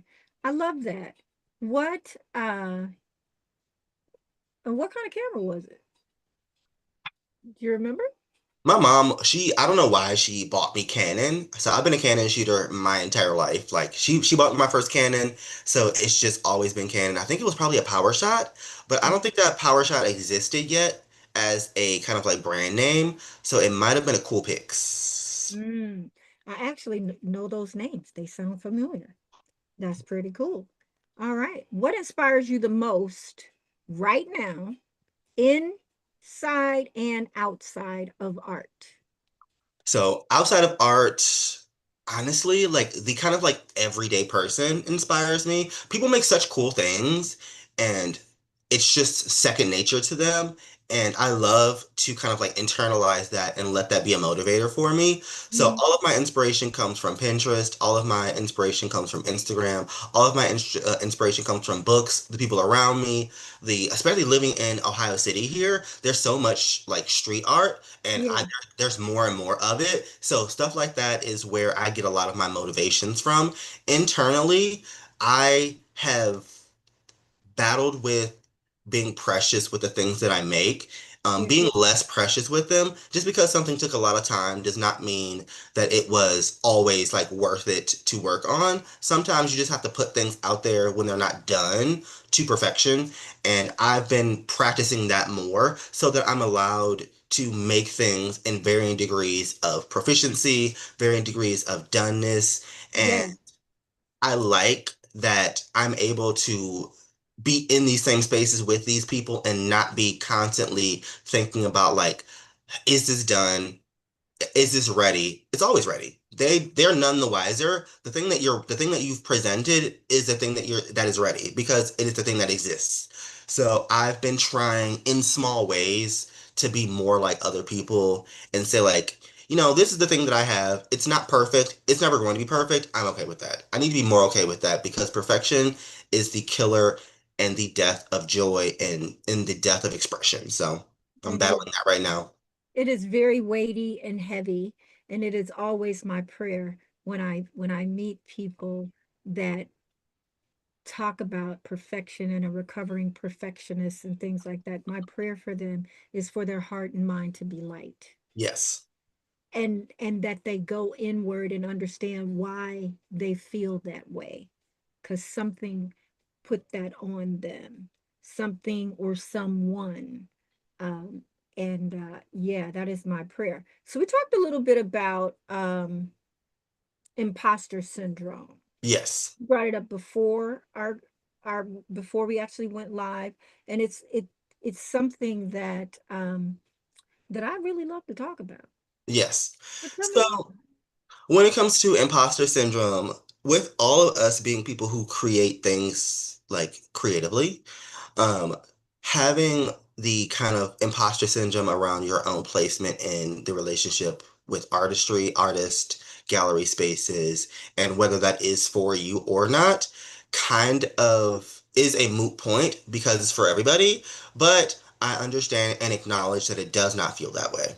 [SPEAKER 1] I love that. What what kind of camera was it? Do you remember?
[SPEAKER 2] My mom, I don't know why she bought me Canon. So I've been a Canon shooter my entire life. Like she bought me my first Canon, so it's just always been Canon. I think it was probably a Power Shot, but I don't think that Power Shot existed yet as a kind of like brand name. So it might have been a Coolpix.
[SPEAKER 1] Mm, I actually know those names. They sound familiar. That's pretty cool. All right. What inspires you the most right now, inside and outside of art?
[SPEAKER 2] So outside of art, honestly, like the kind of like everyday person inspires me. People make such cool things and it's just second nature to them. And I love to kind of like internalize that and let that be a motivator for me. So
[SPEAKER 1] Mhm.
[SPEAKER 2] all of my inspiration comes from Pinterest. All of my inspiration comes from Instagram. All of my inspiration comes from books, the people around me, especially living in Ohio City here, there's so much like street art and
[SPEAKER 1] Yeah,
[SPEAKER 2] there's more and more of it. So stuff like that is where I get a lot of my motivations from. Internally, I have battled with being precious with the things that I make.
[SPEAKER 1] yeah,
[SPEAKER 2] Being less precious with them, just because something took a lot of time does not mean that it was always like worth it to work on. Sometimes you just have to put things out there when they're not done to perfection. And I've been practicing that more so that I'm allowed to make things in varying degrees of proficiency, varying degrees of doneness. And
[SPEAKER 1] yeah,
[SPEAKER 2] I like that I'm able to be in these same spaces with these people and not be constantly thinking about like, is this done? Is this ready? It's always ready. They're none the wiser. The thing that you've presented is the thing that is ready because it is the thing that exists. So I've been trying in small ways to be more like other people and say like, this is the thing that I have. It's not perfect. It's never going to be perfect. I'm okay with that. I need to be more okay with that because perfection is the killer and the death of joy and the death of expression. So I'm
[SPEAKER 1] it is.
[SPEAKER 2] battling that right now.
[SPEAKER 1] It is very weighty and heavy, and it is always my prayer when I meet people that talk about perfection and a recovering perfectionist and things like that. My prayer for them is for their heart and mind to be light,
[SPEAKER 2] Yes.
[SPEAKER 1] and that they go inward and understand why they feel that way, because something put that on them, something or someone. um and yeah, that is my prayer. So we talked a little bit about imposter syndrome.
[SPEAKER 2] Yes.
[SPEAKER 1] Brought it up before our before we actually went live, and it's something that that I really love to talk about.
[SPEAKER 2] Yes.
[SPEAKER 1] So tell me more.
[SPEAKER 2] So when it comes to imposter syndrome, with all of us being people who create things like creatively, um, having the kind of imposter syndrome around your own placement in the relationship with artistry, artist, gallery spaces, and whether that is for you or not, kind of is a moot point because it's for everybody. But I understand and acknowledge that it does not feel that way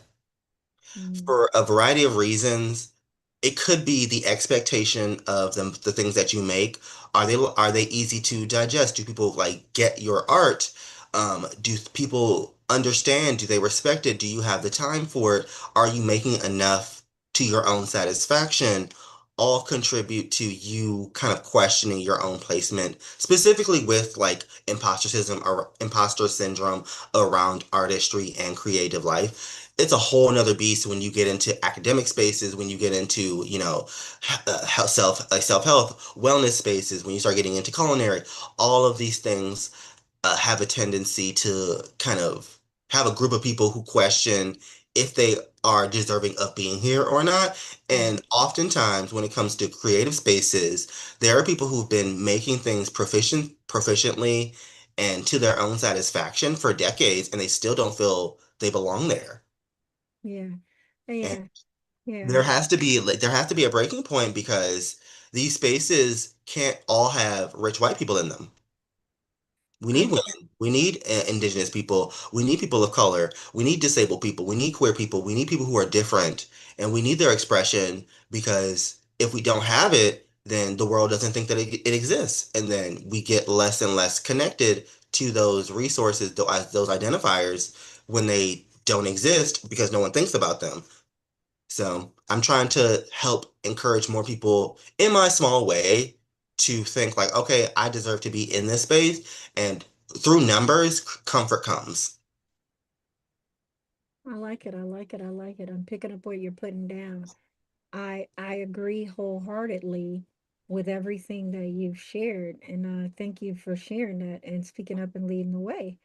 [SPEAKER 1] Mm,
[SPEAKER 2] for a variety of reasons. It could be the expectation of the things that you make. Are they easy to digest? Do people like get your art? Do people understand? Do they respect it? Do you have the time for it? Are you making enough to your own satisfaction? All contribute to you kind of questioning your own placement, specifically with like imposter syndrome around artistry and creative life. It's a whole nother beast when you get into academic spaces, when you get into, self-health, wellness spaces, when you start getting into culinary, all of these things have a tendency to kind of have a group of people who question if they are deserving of being here or not.
[SPEAKER 1] right.
[SPEAKER 2] And oftentimes, when it comes to creative spaces, there are people who've been making things proficiently and to their own satisfaction for decades, and they still don't feel they belong there.
[SPEAKER 1] Yeah.
[SPEAKER 2] And
[SPEAKER 1] Yeah. Yeah.
[SPEAKER 2] there has to be a breaking point because these spaces can't all have rich white people in them. We
[SPEAKER 1] I
[SPEAKER 2] need
[SPEAKER 1] get
[SPEAKER 2] women. We need indigenous people. We need people of color. We need disabled people. We need queer people. We need people who are different. And we need their expression because if we don't have it, then the world doesn't think that it exists. And then we get less and less connected to those resources, those identifiers, when they don't exist because no one thinks about them. So I'm trying to help encourage more people in my small way to think like, okay, I deserve to be in this space. And through numbers, comfort comes.
[SPEAKER 1] I like it. I like it. I like it. I'm picking up what you're putting down. I agree wholeheartedly with everything that you've shared, and thank you for sharing that and speaking up and leading the way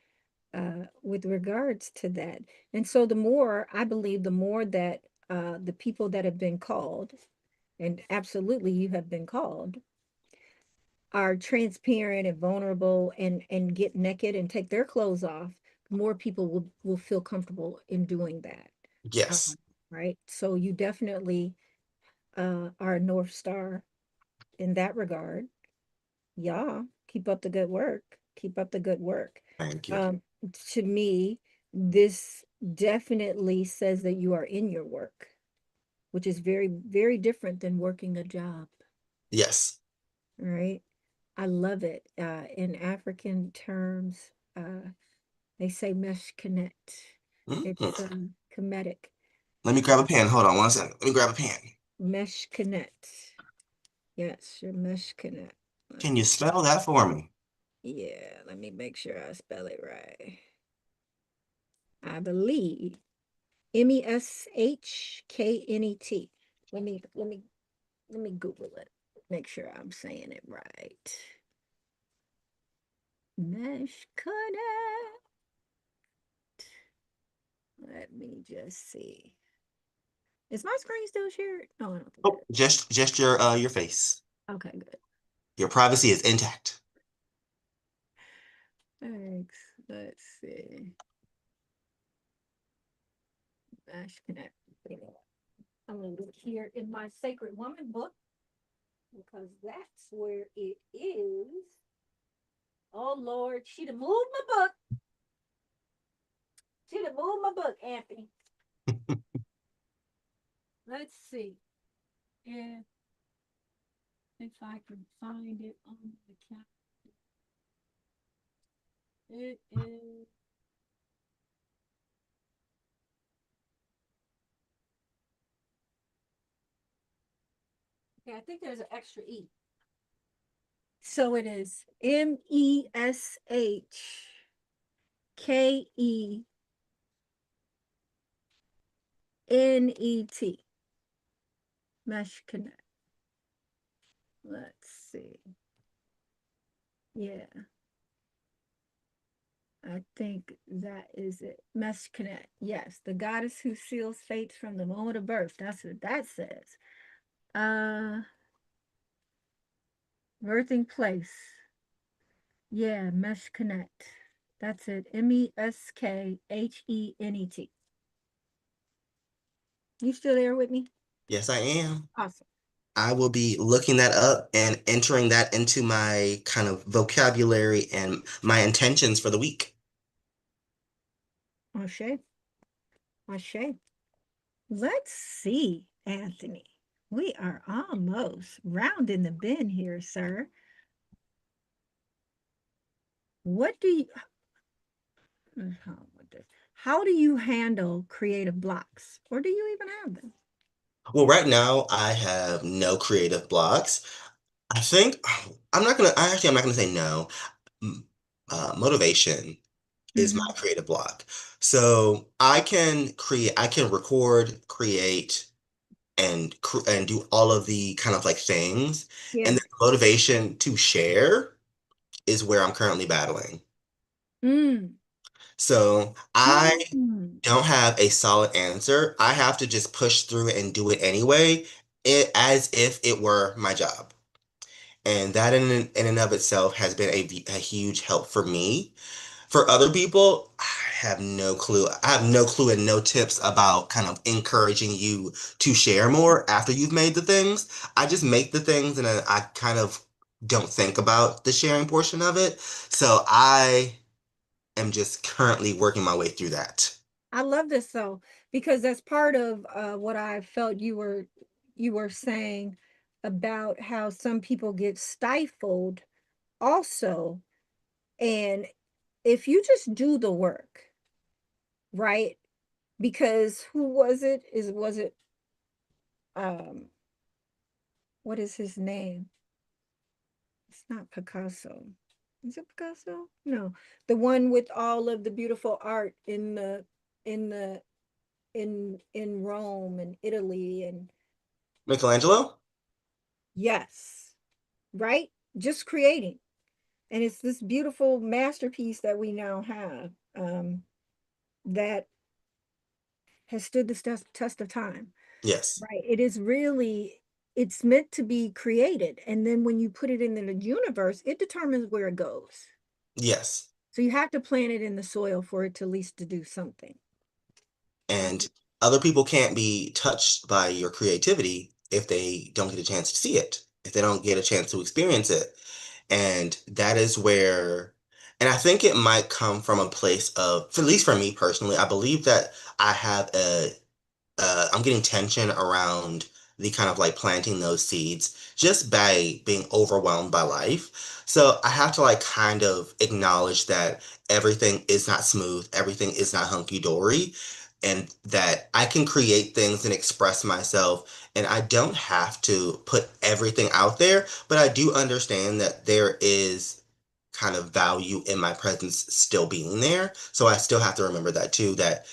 [SPEAKER 1] with regards to that. And so the more I believe, the more that the people that have been called, and absolutely you have been called, are transparent and vulnerable and get naked and take their clothes off, more people will feel comfortable in doing that.
[SPEAKER 2] Yes.
[SPEAKER 1] Right. So you definitely are a North Star in that regard. Yeah. Keep up the good work. Keep up the good work.
[SPEAKER 2] Thank you.
[SPEAKER 1] Um, to me, this definitely says that you are in your work, which is very, very different than working a job.
[SPEAKER 2] Yes.
[SPEAKER 1] Right. I love it. In African terms, they say mesh connect. It's
[SPEAKER 2] Mhm.
[SPEAKER 1] comedic.
[SPEAKER 2] Let me grab a pen. Hold on one second. Let me grab a pen.
[SPEAKER 1] Mesh connect. Yes, your mesh connect.
[SPEAKER 2] Can you
[SPEAKER 1] Let's,
[SPEAKER 2] spell that for me?
[SPEAKER 1] yeah, let me make sure I spell it right. I believe Meshknet. Let me Google it. Make sure I'm saying it right. Mesh connect. Let me just see. Is my screen still shared? No, I don't think it
[SPEAKER 2] Oh, just your face.
[SPEAKER 1] is. Okay, good.
[SPEAKER 2] Your privacy is intact.
[SPEAKER 1] Thanks. Let's see. Mesh connect. I'm gonna look here in my Sacred Woman book because that's where it is. Oh Lord, she done moved my book. She done moved my book, Anthony. Let's see if I can find it on the calendar. It is. Okay, I think there's an extra E. So it is Meshknet. Mesh Connect. Let's see. Yeah, I think that is it. Mesh Connect. Yes, the goddess who seals fates from the moment of birth. That's what that says. Uh, birthing place. Yeah, Mesh Connect. That's it. Meshkhenet. You still there with me?
[SPEAKER 2] Yes, I am.
[SPEAKER 1] Awesome.
[SPEAKER 2] I will be looking that up and entering that into my kind of vocabulary and my intentions for the week.
[SPEAKER 1] Ashe. Ashe. Let's see, Anthony. We are almost rounding the bend here, sir. What do you, how do you handle creative blocks? Or do you even have them?
[SPEAKER 2] Well, right now I have no creative blocks. I think I'm not gonna say no. M- Motivation is my
[SPEAKER 1] Mm-hmm.
[SPEAKER 2] creative block. So I can record, create, and do all of the kind of like things. And
[SPEAKER 1] Yeah.
[SPEAKER 2] the motivation to share is where I'm currently battling.
[SPEAKER 1] Mm.
[SPEAKER 2] So I
[SPEAKER 1] Mm.
[SPEAKER 2] don't have a solid answer. I have to just push through and do it anyway, as if it were my job. And that in and of itself has been a huge help for me. For other people, I have no clue. I have no clue and no tips about kind of encouraging you to share more after you've made the things. I just make the things and I kind of don't think about the sharing portion of it. So I am just currently working my way through that.
[SPEAKER 1] I love this though, because that's part of what I felt you were saying about how some people get stifled also. And if you just do the work, right? Because who was it? Was it um what is his name? It's not Picasso. Is it Picasso? No. The one with all of the beautiful art in the in Rome and Italy and
[SPEAKER 2] Michelangelo?
[SPEAKER 1] yes, right? Just creating. And it's this beautiful masterpiece that we now have that has stood the test of time.
[SPEAKER 2] Yes.
[SPEAKER 1] Right. It is really, it's meant to be created. And then when you put it in the universe, it determines where it goes.
[SPEAKER 2] Yes.
[SPEAKER 1] So you have to plant it in the soil for it to at least to do something.
[SPEAKER 2] And other people can't be touched by your creativity if they don't get a chance to see it, if they don't get a chance to experience it. And that is where, and I think it might come from a place of, at least for me personally, I believe that I have I'm getting tension around the kind of like planting those seeds just by being overwhelmed by life. So I have to like kind of acknowledge that everything is not smooth, everything is not hunky dory, and that I can create things and express myself, and I don't have to put everything out there, but I do understand that there is kind of value in my presence still being there. So I still have to remember that too, that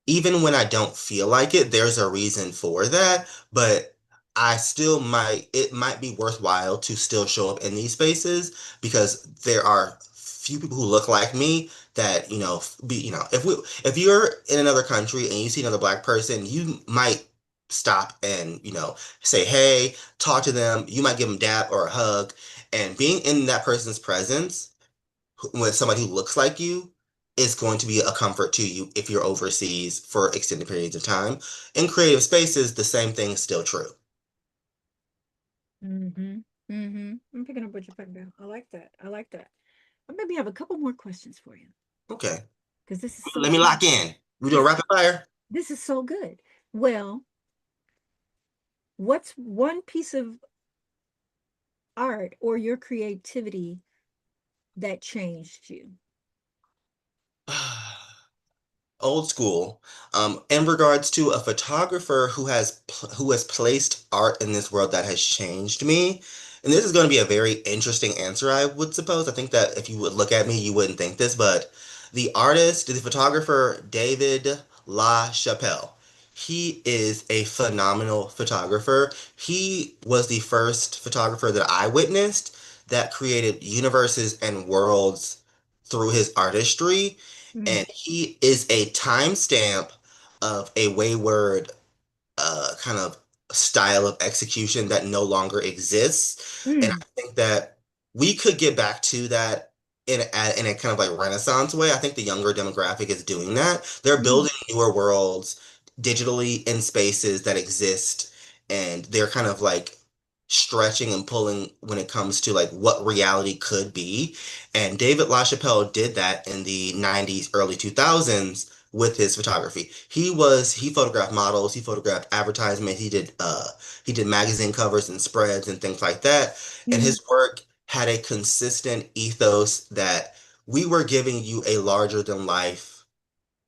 [SPEAKER 2] even when I don't feel like it, there's a reason for that, but it might be worthwhile to still show up in these spaces because there are few people who look like me that, if you're in another country and you see another black person, you might stop and, say, hey, talk to them. You might give them a dap or a hug. And being in that person's presence with somebody who looks like you is going to be a comfort to you if you're overseas for extended periods of time. In creative spaces, the same thing is still true.
[SPEAKER 1] Mm-hmm. Mm-hmm. I'm picking up what you're putting down. I like that. I like that. I maybe have a couple more questions for you
[SPEAKER 2] Okay.
[SPEAKER 1] because this is
[SPEAKER 2] Let
[SPEAKER 1] so
[SPEAKER 2] me lock in. We do a
[SPEAKER 1] this
[SPEAKER 2] rapid fire.
[SPEAKER 1] this is so good. Well, what's one piece of art or your creativity that changed you?
[SPEAKER 2] Old school. In regards to a photographer who has placed art in this world that has changed me. And this is going to be a very interesting answer, I would suppose. I think that if you would look at me, you wouldn't think this, but the photographer David LaChapelle. He is a phenomenal photographer. He was the first photographer that I witnessed that created universes and worlds through his artistry,
[SPEAKER 1] Mm,
[SPEAKER 2] and he is a timestamp of a wayward kind of style of execution that no longer exists. And
[SPEAKER 1] mm,
[SPEAKER 2] I think that we could get back to that in a kind of like Renaissance way. I think the younger demographic is doing that. They're
[SPEAKER 1] mm,
[SPEAKER 2] building newer worlds digitally in spaces that exist, and they're kind of like stretching and pulling when it comes to like what reality could be. And David LaChapelle did that in the 90s, early 2000s with his photography. He photographed models, he photographed advertisements, he did magazine covers and spreads and things like that. And
[SPEAKER 1] mm.
[SPEAKER 2] his work had a consistent ethos that we were giving you a larger than life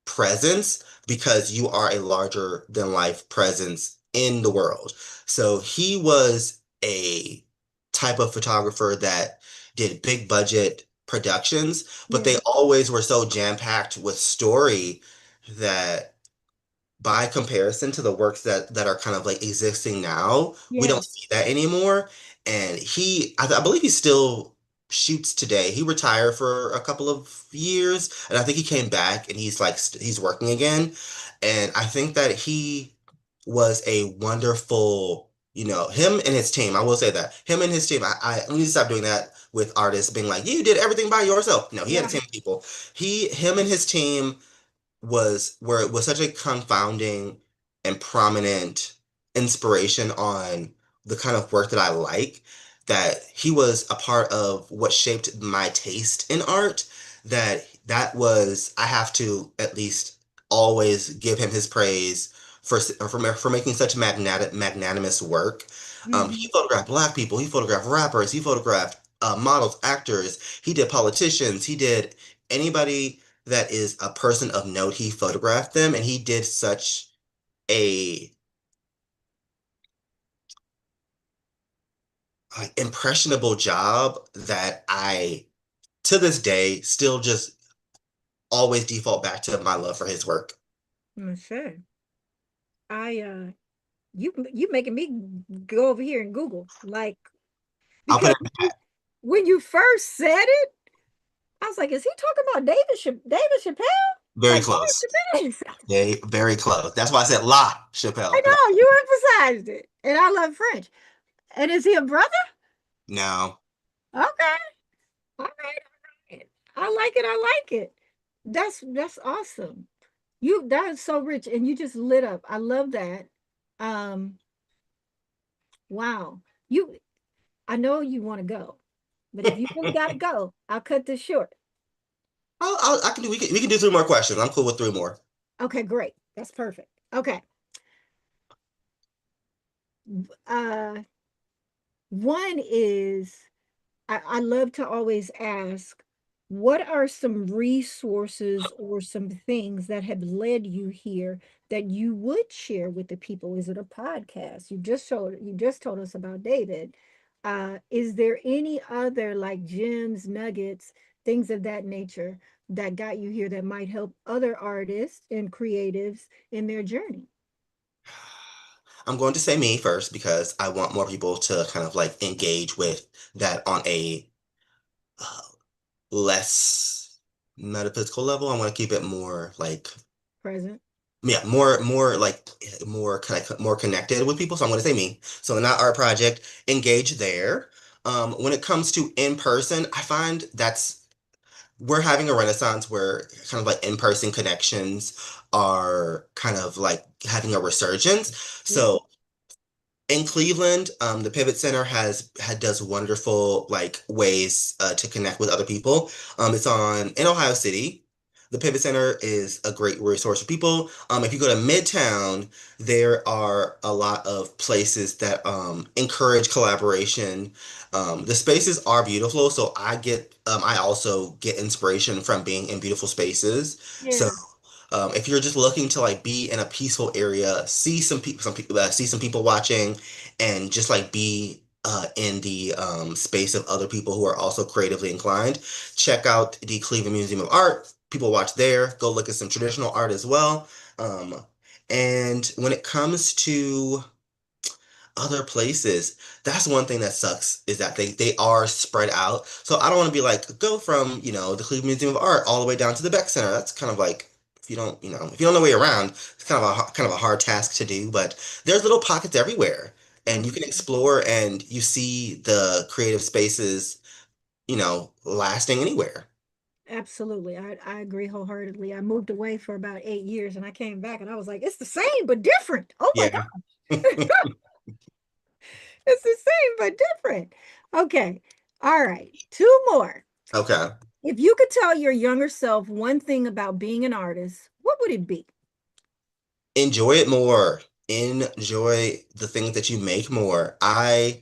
[SPEAKER 2] presence because you are a larger than life presence in the world. So he was a type of photographer that did big budget productions, but
[SPEAKER 1] Yeah,
[SPEAKER 2] they always were so jam-packed with story that by comparison to the works that are kind of like existing now, we
[SPEAKER 1] yeah.
[SPEAKER 2] don't see that anymore. And I believe he still shoots today. He retired for a couple of years, and I think he came back and he's like he's working again. And I think that he was a wonderful. him and his team. I will say that him and his team. I need to stop doing that with artists being like, you did everything by yourself. No, he had a team
[SPEAKER 1] Right.
[SPEAKER 2] of people. Him and his team was such a confounding and prominent inspiration on the kind of work that I like, that he was a part of what shaped my taste in art. That was, I have to at least always give him his praise for making such magnanimous work. He
[SPEAKER 1] Hmm.
[SPEAKER 2] photographed black people, he photographed rappers, he photographed models, actors, he did politicians, he did anybody that is a person of note. He photographed them, and he did such a like impressionable job that I, to this day, still just always default back to my love for his work.
[SPEAKER 1] Sure. I you making me go over here and Google, like,
[SPEAKER 2] I'll put
[SPEAKER 1] because
[SPEAKER 2] it
[SPEAKER 1] when you first said it, I was like, is he talking about David Chappelle?
[SPEAKER 2] very
[SPEAKER 1] Like
[SPEAKER 2] close.
[SPEAKER 1] David Chappelle?
[SPEAKER 2] Very close. That's why I said La
[SPEAKER 1] I
[SPEAKER 2] Chappelle.
[SPEAKER 1] know you emphasized it, and I love French. And is he a brother?
[SPEAKER 2] No.
[SPEAKER 1] Okay, all right, all right. I like it. I like it. That's awesome. That is so rich, and you just lit up. I love that. Um, wow. You I know you want to go, but if you really got to go, I'll cut this short.
[SPEAKER 2] I can do. We can do three more questions. I'm cool with three more.
[SPEAKER 1] Okay, great. That's perfect. Okay. Uh, one is I love to always ask, what are some resources or some things that have led you here that you would share with the people? Is it a podcast? You just told us about David. Is there any other like gems, nuggets, things of that nature that got you here that might help other artists and creatives in their journey?
[SPEAKER 2] I'm going to say me first because I want more people to kind of like engage with that on a uh, less metaphysical level. I want to keep it more like,
[SPEAKER 1] Present.
[SPEAKER 2] yeah, more like more more connected with people. So I'm going to say me. So in that art project, engage there. When it comes to in person, I find we're having a renaissance where kind of like in-person connections are kind of like having a resurgence.
[SPEAKER 1] Yeah.
[SPEAKER 2] So in Cleveland, the Pivot Center does wonderful like ways to connect with other people. It's on in Ohio City. The Pivot Center is a great resource for people. If you go to Midtown, there are a lot of places that encourage collaboration. The spaces are beautiful, so I also get inspiration from being in beautiful spaces. So
[SPEAKER 1] Yeah.
[SPEAKER 2] if you're just looking to like be in a peaceful area, see some people watching, and just like be in the space of other people who are also creatively inclined, check out the Cleveland Museum of Art. People watch there. Go look at some traditional art as well. Um, and when it comes to other places. That's one thing that sucks is that they are spread out. So I don't want to be like go from, the Cleveland Museum of Art all the way down to the Beck Center. That's kind of like if you don't know way around, it's kind of a hard task to do, but there's little pockets everywhere and you can
[SPEAKER 1] Okay.
[SPEAKER 2] explore and you see the creative spaces, lasting anywhere.
[SPEAKER 1] Absolutely. I agree wholeheartedly. I moved away for about 8 years and I came back and I was like, it's the same but different. Oh my God.
[SPEAKER 2] Yeah.
[SPEAKER 1] It's the same but different. Okay. All right. Two more.
[SPEAKER 2] Okay.
[SPEAKER 1] If you could tell your younger self one thing about being an artist, what would it be?
[SPEAKER 2] Enjoy it more. Enjoy the things that you make more. I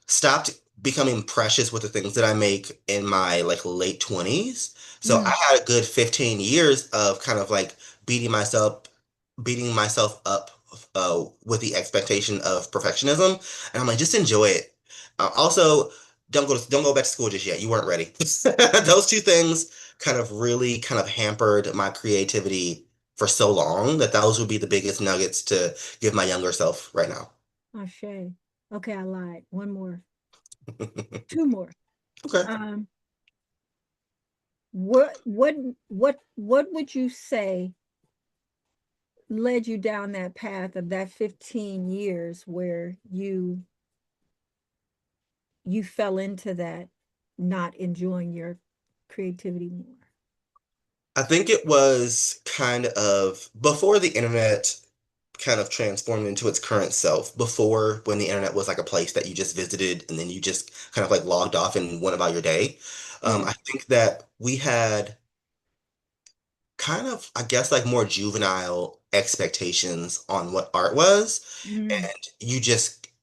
[SPEAKER 2] stopped becoming precious with the things that I make in my like late 20s. So I
[SPEAKER 1] Mm,
[SPEAKER 2] had a good 15 years of kind of like beating myself beating myself up with the expectation of perfectionism. And I'm like, just enjoy it. Also, don't go back to school just yet. You weren't ready. Those two things kind of really kind of hampered my creativity for so long that those would be the biggest nuggets to give my younger self right now.
[SPEAKER 1] Ashay. Okay, I lied. One more. Two more.
[SPEAKER 2] Okay.
[SPEAKER 1] Um, what would you say led you down that path of that 15 years where you fell into that, not enjoying your creativity more?
[SPEAKER 2] I think it was kind of before the internet kind of transformed into its current self, before when the internet was like a place that you just visited and then you just kind of like logged off and went about your day.
[SPEAKER 1] Yeah.
[SPEAKER 2] I think that we had kind of, I guess, like more juvenile expectations on what art was.
[SPEAKER 1] Mm,
[SPEAKER 2] And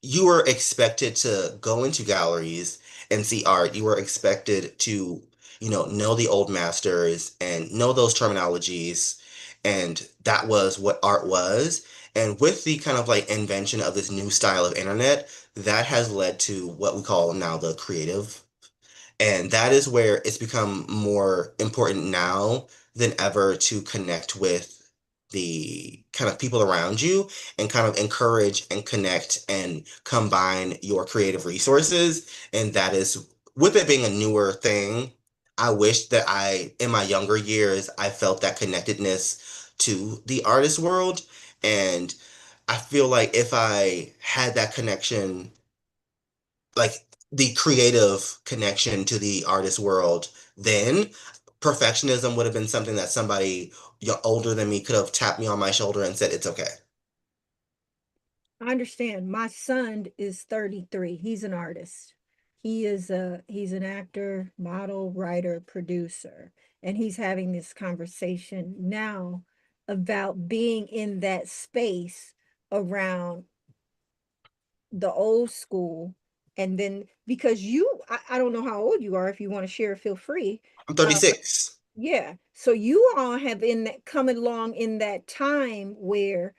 [SPEAKER 2] you were expected to go into galleries and see art. You were expected to, know the old masters and know those terminologies. And that was what art was. And with the kind of like invention of this new style of internet, that has led to what we call now the creative, and that is where it's become more important now than ever to connect with the kind of people around you and kind of encourage and connect and combine your creative resources. And that is, with it being a newer thing, I wish that in my younger years, I felt that connectedness to the artist world. And I feel like if I had that connection, like the creative connection to the artist world, then perfectionism would have been something that somebody older than me could have tapped me on my shoulder and said, it's okay.
[SPEAKER 1] I understand. My son is 33. He's an artist. He's an actor, model, writer, producer, and he's having this conversation now about being in that space around the old school. And then because I don't know how old you are, if you want to share, feel free.
[SPEAKER 2] I'm
[SPEAKER 1] Uh,
[SPEAKER 2] 36.
[SPEAKER 1] yeah. So you all have in that coming along in that time where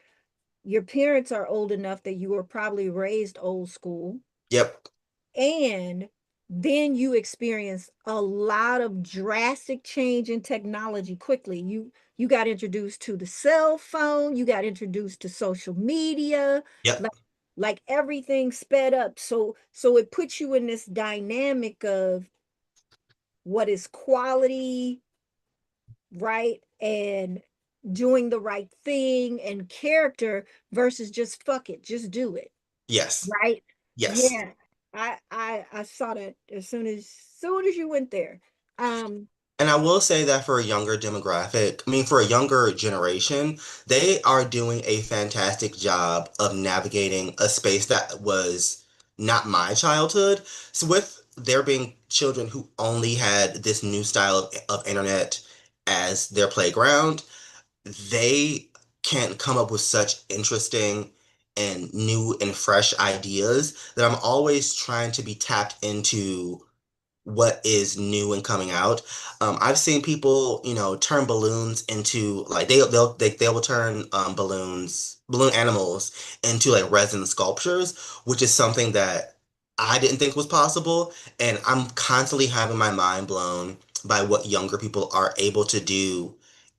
[SPEAKER 1] your parents are old enough that you were probably raised old school,
[SPEAKER 2] Yep.
[SPEAKER 1] and then you experience a lot of drastic change in technology quickly. You got introduced to the cell phone, you got introduced to social media,
[SPEAKER 2] Yep.
[SPEAKER 1] like everything sped up. So it puts you in this dynamic of what is quality, right? And doing the right thing and character versus just fuck it, just do it.
[SPEAKER 2] Yes.
[SPEAKER 1] Right?
[SPEAKER 2] Yes.
[SPEAKER 1] Yeah. I saw that as soon as you went there. Um,
[SPEAKER 2] And I will say that for a younger demographic, I mean, for a younger generation, they are doing a fantastic job of navigating a space that was not my childhood. So, with there being children who only had this new style of internet as their playground, they can come up with such interesting and new and fresh ideas that I'm always trying to be tapped into what is new and coming out. I've seen people, turn balloons into like they will turn balloon animals into like resin sculptures, which is something that I didn't think was possible, and I'm constantly having my mind blown by what younger people are able to do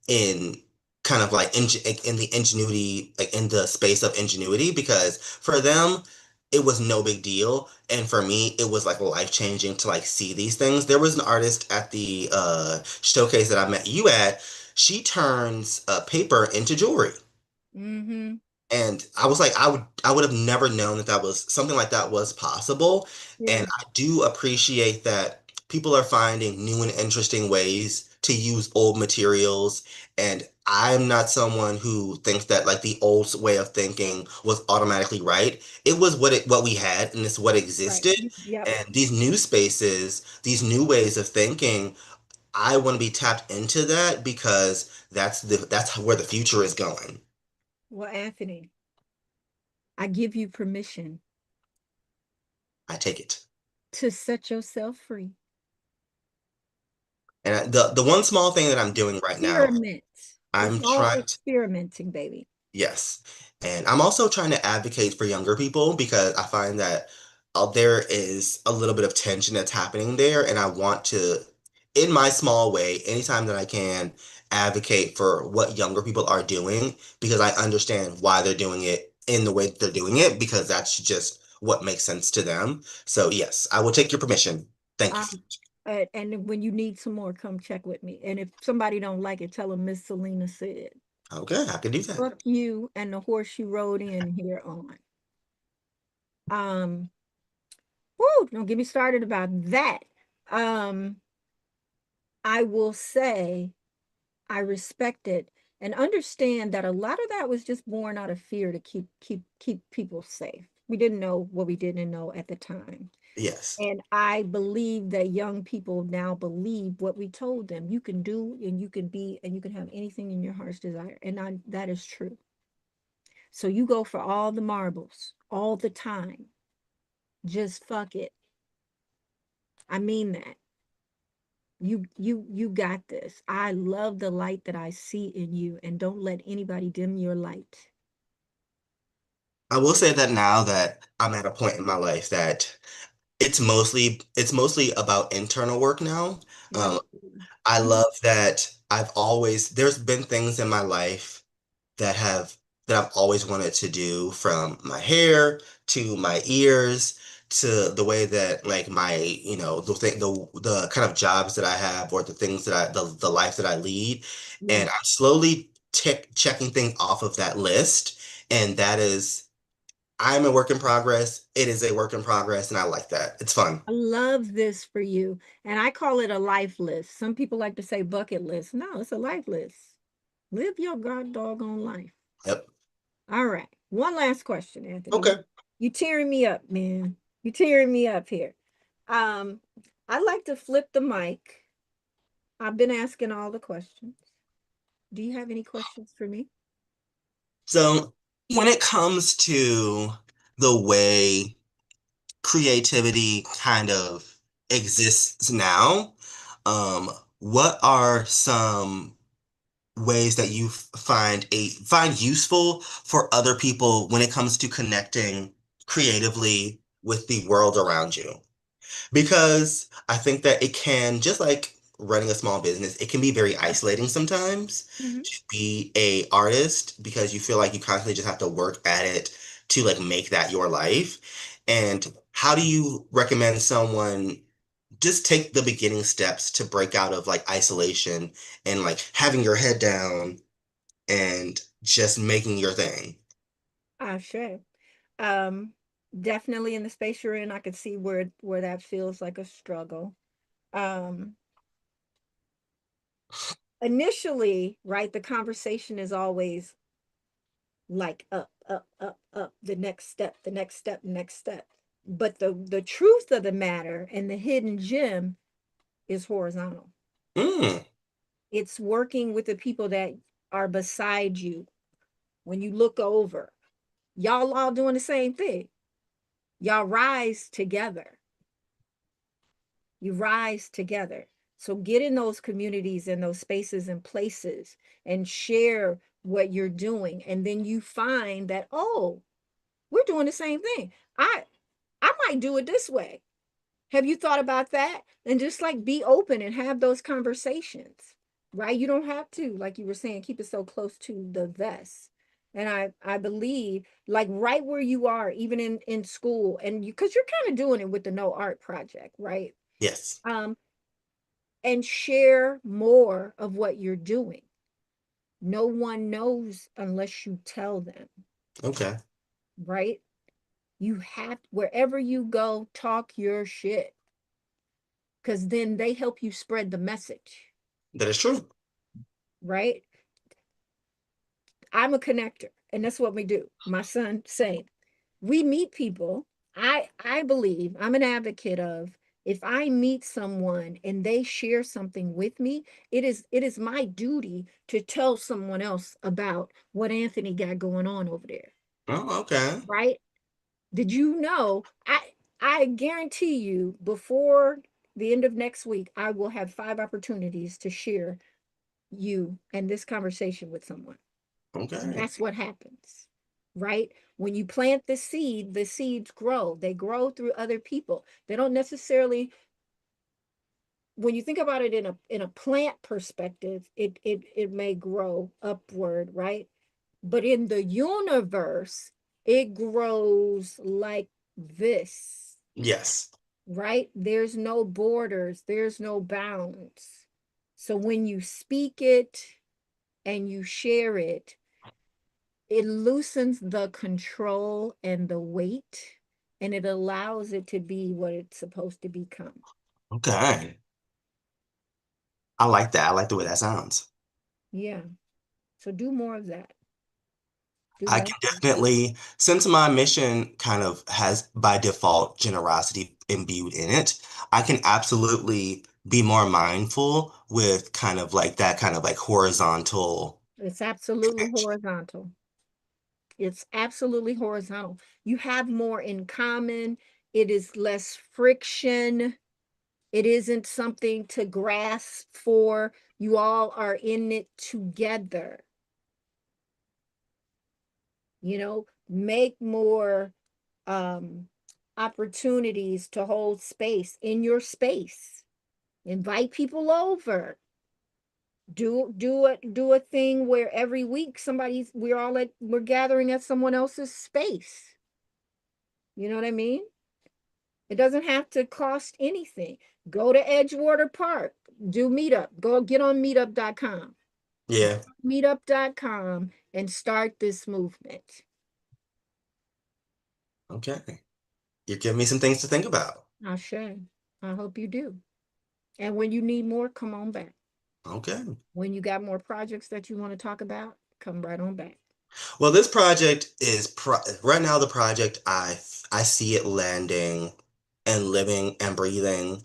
[SPEAKER 2] in kind of like in the ingenuity, like in the space of ingenuity, because for them it was no big deal. And for me, it was like life changing to like see these things. There was an artist at the showcase that I met you at. She turns paper into jewelry.
[SPEAKER 1] mm-hmm.
[SPEAKER 2] And I was like, I would have never known that that was something like that was possible.
[SPEAKER 1] Yeah,
[SPEAKER 2] And I do appreciate that people are finding new and interesting ways to use old materials. And I'm not someone who thinks that like the old way of thinking was automatically right. It was what we had and it's what
[SPEAKER 1] right.
[SPEAKER 2] existed.
[SPEAKER 1] Yep.
[SPEAKER 2] And these new spaces, these new ways of thinking, I want to be tapped into that because that's where the future is going.
[SPEAKER 1] Well, Anthony, I give you permission
[SPEAKER 2] I take it.
[SPEAKER 1] to set yourself free.
[SPEAKER 2] And the one small thing that I'm doing right now,
[SPEAKER 1] Experiment. It's
[SPEAKER 2] I'm
[SPEAKER 1] all
[SPEAKER 2] trying to,
[SPEAKER 1] experimenting, baby.
[SPEAKER 2] yes. And I'm also trying to advocate for younger people because I find that there is a little bit of tension that's happening there. And I want to, in my small way, anytime that I can, advocate for what younger people are doing because I understand why they're doing it in the way that they're doing it because that's just what makes sense to them. So, yes, I will take your permission. Thank you.
[SPEAKER 1] Um, and when you need some more, come check with me. And if somebody don't like it, tell them Miss Selena said.
[SPEAKER 2] Okay, I can do that.
[SPEAKER 1] Fuck you and the horse you rode in here on. Um, whoo, don't get me started about that. Um, I will say I respect it and understand that a lot of that was just born out of fear to keep people safe. We didn't know what we didn't know at the time.
[SPEAKER 2] Yes.
[SPEAKER 1] And I believe that young people now believe what we told them. You can do and you can be and you can have anything in your heart's desire. And that is true. So you go for all the marbles all the time. Just fuck it. I mean that. You got this. I love the light that I see in you and don't let anybody dim your light.
[SPEAKER 2] I will say that now that I'm at a point in my life that it's mostly about internal work now. Um,
[SPEAKER 1] Absolutely.
[SPEAKER 2] I love that there's been things in my life that have that I've always wanted to do, from my hair to my ears to the way that like the kind of jobs that I have, or the things that the life that I lead.
[SPEAKER 1] Yeah.
[SPEAKER 2] And I'm slowly checking things off of that list. And that is, I'm a work in progress. It is a work in progress, and I like that. It's fun.
[SPEAKER 1] I love this for you. And I call it a life list. Some people like to say bucket list. No, it's a life list. Live your god doggone life.
[SPEAKER 2] Yep.
[SPEAKER 1] All right. One last question, Anthony.
[SPEAKER 2] Okay.
[SPEAKER 1] You tearing me up, man. You tearing me up here. Um, I like to flip the mic. I've been asking all the questions. Do you have any questions for me?
[SPEAKER 2] So when it comes to the way creativity kind of exists now, what are some ways that you find useful for other people when it comes to connecting creatively with the world around you? Because I think that it can, just like running a small business, it can be very isolating sometimes
[SPEAKER 1] Mhm.
[SPEAKER 2] to be a artist, because you feel like you constantly just have to work at it to like make that your life. And how do you recommend someone just take the beginning steps to break out of like isolation and like having your head down and just making your thing?
[SPEAKER 1] Sure. Um, Definitely in the space you're in, I could see where that feels like a struggle. Um, Initially, right, the conversation is always like up, up, up, up, the next step, the next step, next step. But the truth of the matter and the hidden gem is horizontal.
[SPEAKER 2] Mm,
[SPEAKER 1] It's working with the people that are beside you when you look over. Y'all all doing the same thing. Y'all rise together. You rise together. So get in those communities and those spaces and places and share what you're doing. And then you find that, oh, we're doing the same thing. I might do it this way. Have you thought about that? And just like be open and have those conversations, right? You don't have to, like you were saying, keep it so close to the vest. And I believe like right where you are, even in school, and you because you're kind of doing it with the No Art Project, right?
[SPEAKER 2] yes.
[SPEAKER 1] Um, and share more of what you're doing. No one knows unless you tell them,
[SPEAKER 2] Okay.
[SPEAKER 1] right? You have wherever you go, talk your shit because then they help you spread the message,
[SPEAKER 2] That is true.
[SPEAKER 1] right? I'm a connector, and that's what we do. My son, same. We meet people. I believe I'm an advocate of if I meet someone and they share something with me, it is my duty to tell someone else about what Anthony got going on over there,
[SPEAKER 2] Oh, okay.
[SPEAKER 1] right? Did you know? I guarantee you before the end of next week, I will have 5 opportunities to share you and this conversation with someone.
[SPEAKER 2] Okay.
[SPEAKER 1] That's what happens, right? When you plant the seed, the seeds grow. They grow through other people. They don't necessarily, when you think about it in a plant perspective, it may grow upward, right? But in the universe, it grows like this,
[SPEAKER 2] Yes.
[SPEAKER 1] right? There's no borders, there's no bounds. So when you speak it, and you share it, it loosens the control and the weight, and it allows it to be what it's supposed to become.
[SPEAKER 2] Okay. I like that. I like the way that sounds.
[SPEAKER 1] Yeah. So do more of that. Do
[SPEAKER 2] I
[SPEAKER 1] more.
[SPEAKER 2] can definitely, since my mission kind of has by default generosity imbued in it, I can absolutely be more mindful with kind of like that kind of like horizontal
[SPEAKER 1] It's absolutely
[SPEAKER 2] connection.
[SPEAKER 1] horizontal. It's absolutely horizontal. You have more in common. It is less friction. It isn't something to grasp for. You all are in it together. Make more um, opportunities to hold space in your space. Invite people over. Do a thing where every week we're gathering at someone else's space. You know what I mean? It doesn't have to cost anything. Go to Edgewater Park, do meetup. Go get on meetup.com.
[SPEAKER 2] Yeah.
[SPEAKER 1] Meetup.com and start this movement.
[SPEAKER 2] Okay. You're giving me some things to think about.
[SPEAKER 1] I sure. I hope you do. And when you need more, come on back.
[SPEAKER 2] Okay.
[SPEAKER 1] When you got more projects that you want to talk about, come right on back.
[SPEAKER 2] Well, this project is right now the project I see it landing and living and breathing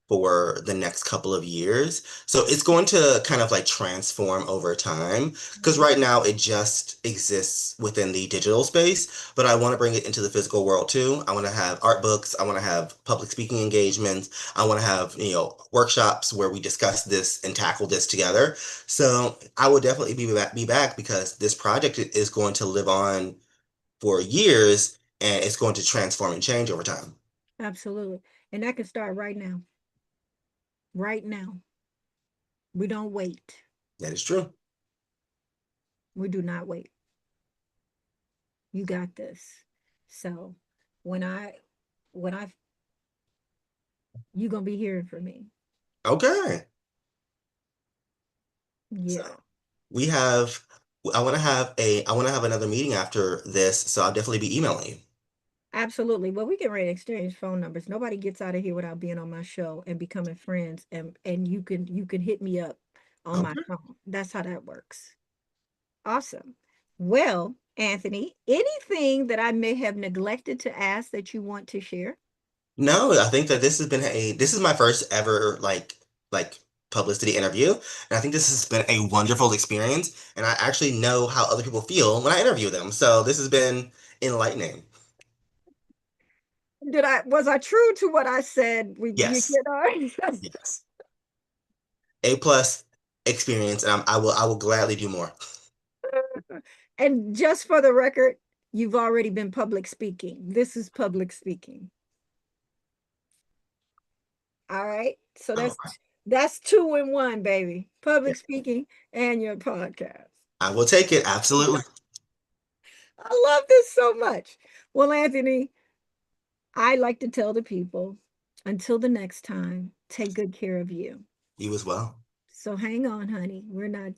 [SPEAKER 2] for the next couple of years. So it's going to kind of like transform over time because right now it just exists within the digital space, but I want to bring it into the physical world too. I want to have art books, I want to have public speaking engagements, I want to have, workshops where we discuss this and tackle this together. So I will definitely be back because this project is going to live on for years and it's going to transform and change over time.
[SPEAKER 1] Absolutely. And that can start right now. Right now. We don't wait.
[SPEAKER 2] That is true.
[SPEAKER 1] We do not wait. You got this. So when I when I you're gonna be hearing from me.
[SPEAKER 2] Okay. So
[SPEAKER 1] Yeah,
[SPEAKER 2] we have, I want to have another meeting after this, so I'll definitely be emailing you.
[SPEAKER 1] absolutely. Well, we can ready exchange phone numbers. Nobody gets out of here without being on my show and becoming friends, and you can hit me up on my
[SPEAKER 2] Okay.
[SPEAKER 1] phone. That's how that works. Awesome. Well, Anthony, anything that I may have neglected to ask that you want to share?
[SPEAKER 2] No, I think that this is my first ever like publicity interview, and I think this has been a wonderful experience, and I actually know how other people feel when I interview them. So this has been enlightening.
[SPEAKER 1] Was I true to what I said? You
[SPEAKER 2] Yes.
[SPEAKER 1] know?
[SPEAKER 2] Yes. A plus experience, and I will gladly do more.
[SPEAKER 1] And just for the record, you've already been public speaking. This is public speaking. All right. So
[SPEAKER 2] All
[SPEAKER 1] that's
[SPEAKER 2] right.
[SPEAKER 1] that's two in one, baby.
[SPEAKER 2] Yeah.
[SPEAKER 1] Public speaking and your podcast.
[SPEAKER 2] I will take it. Absolutely.
[SPEAKER 1] I love this so much. Well, Anthony, I like to tell the people until the next time, take good care of you.
[SPEAKER 2] You as well.
[SPEAKER 1] So hang on, honey. We're not done.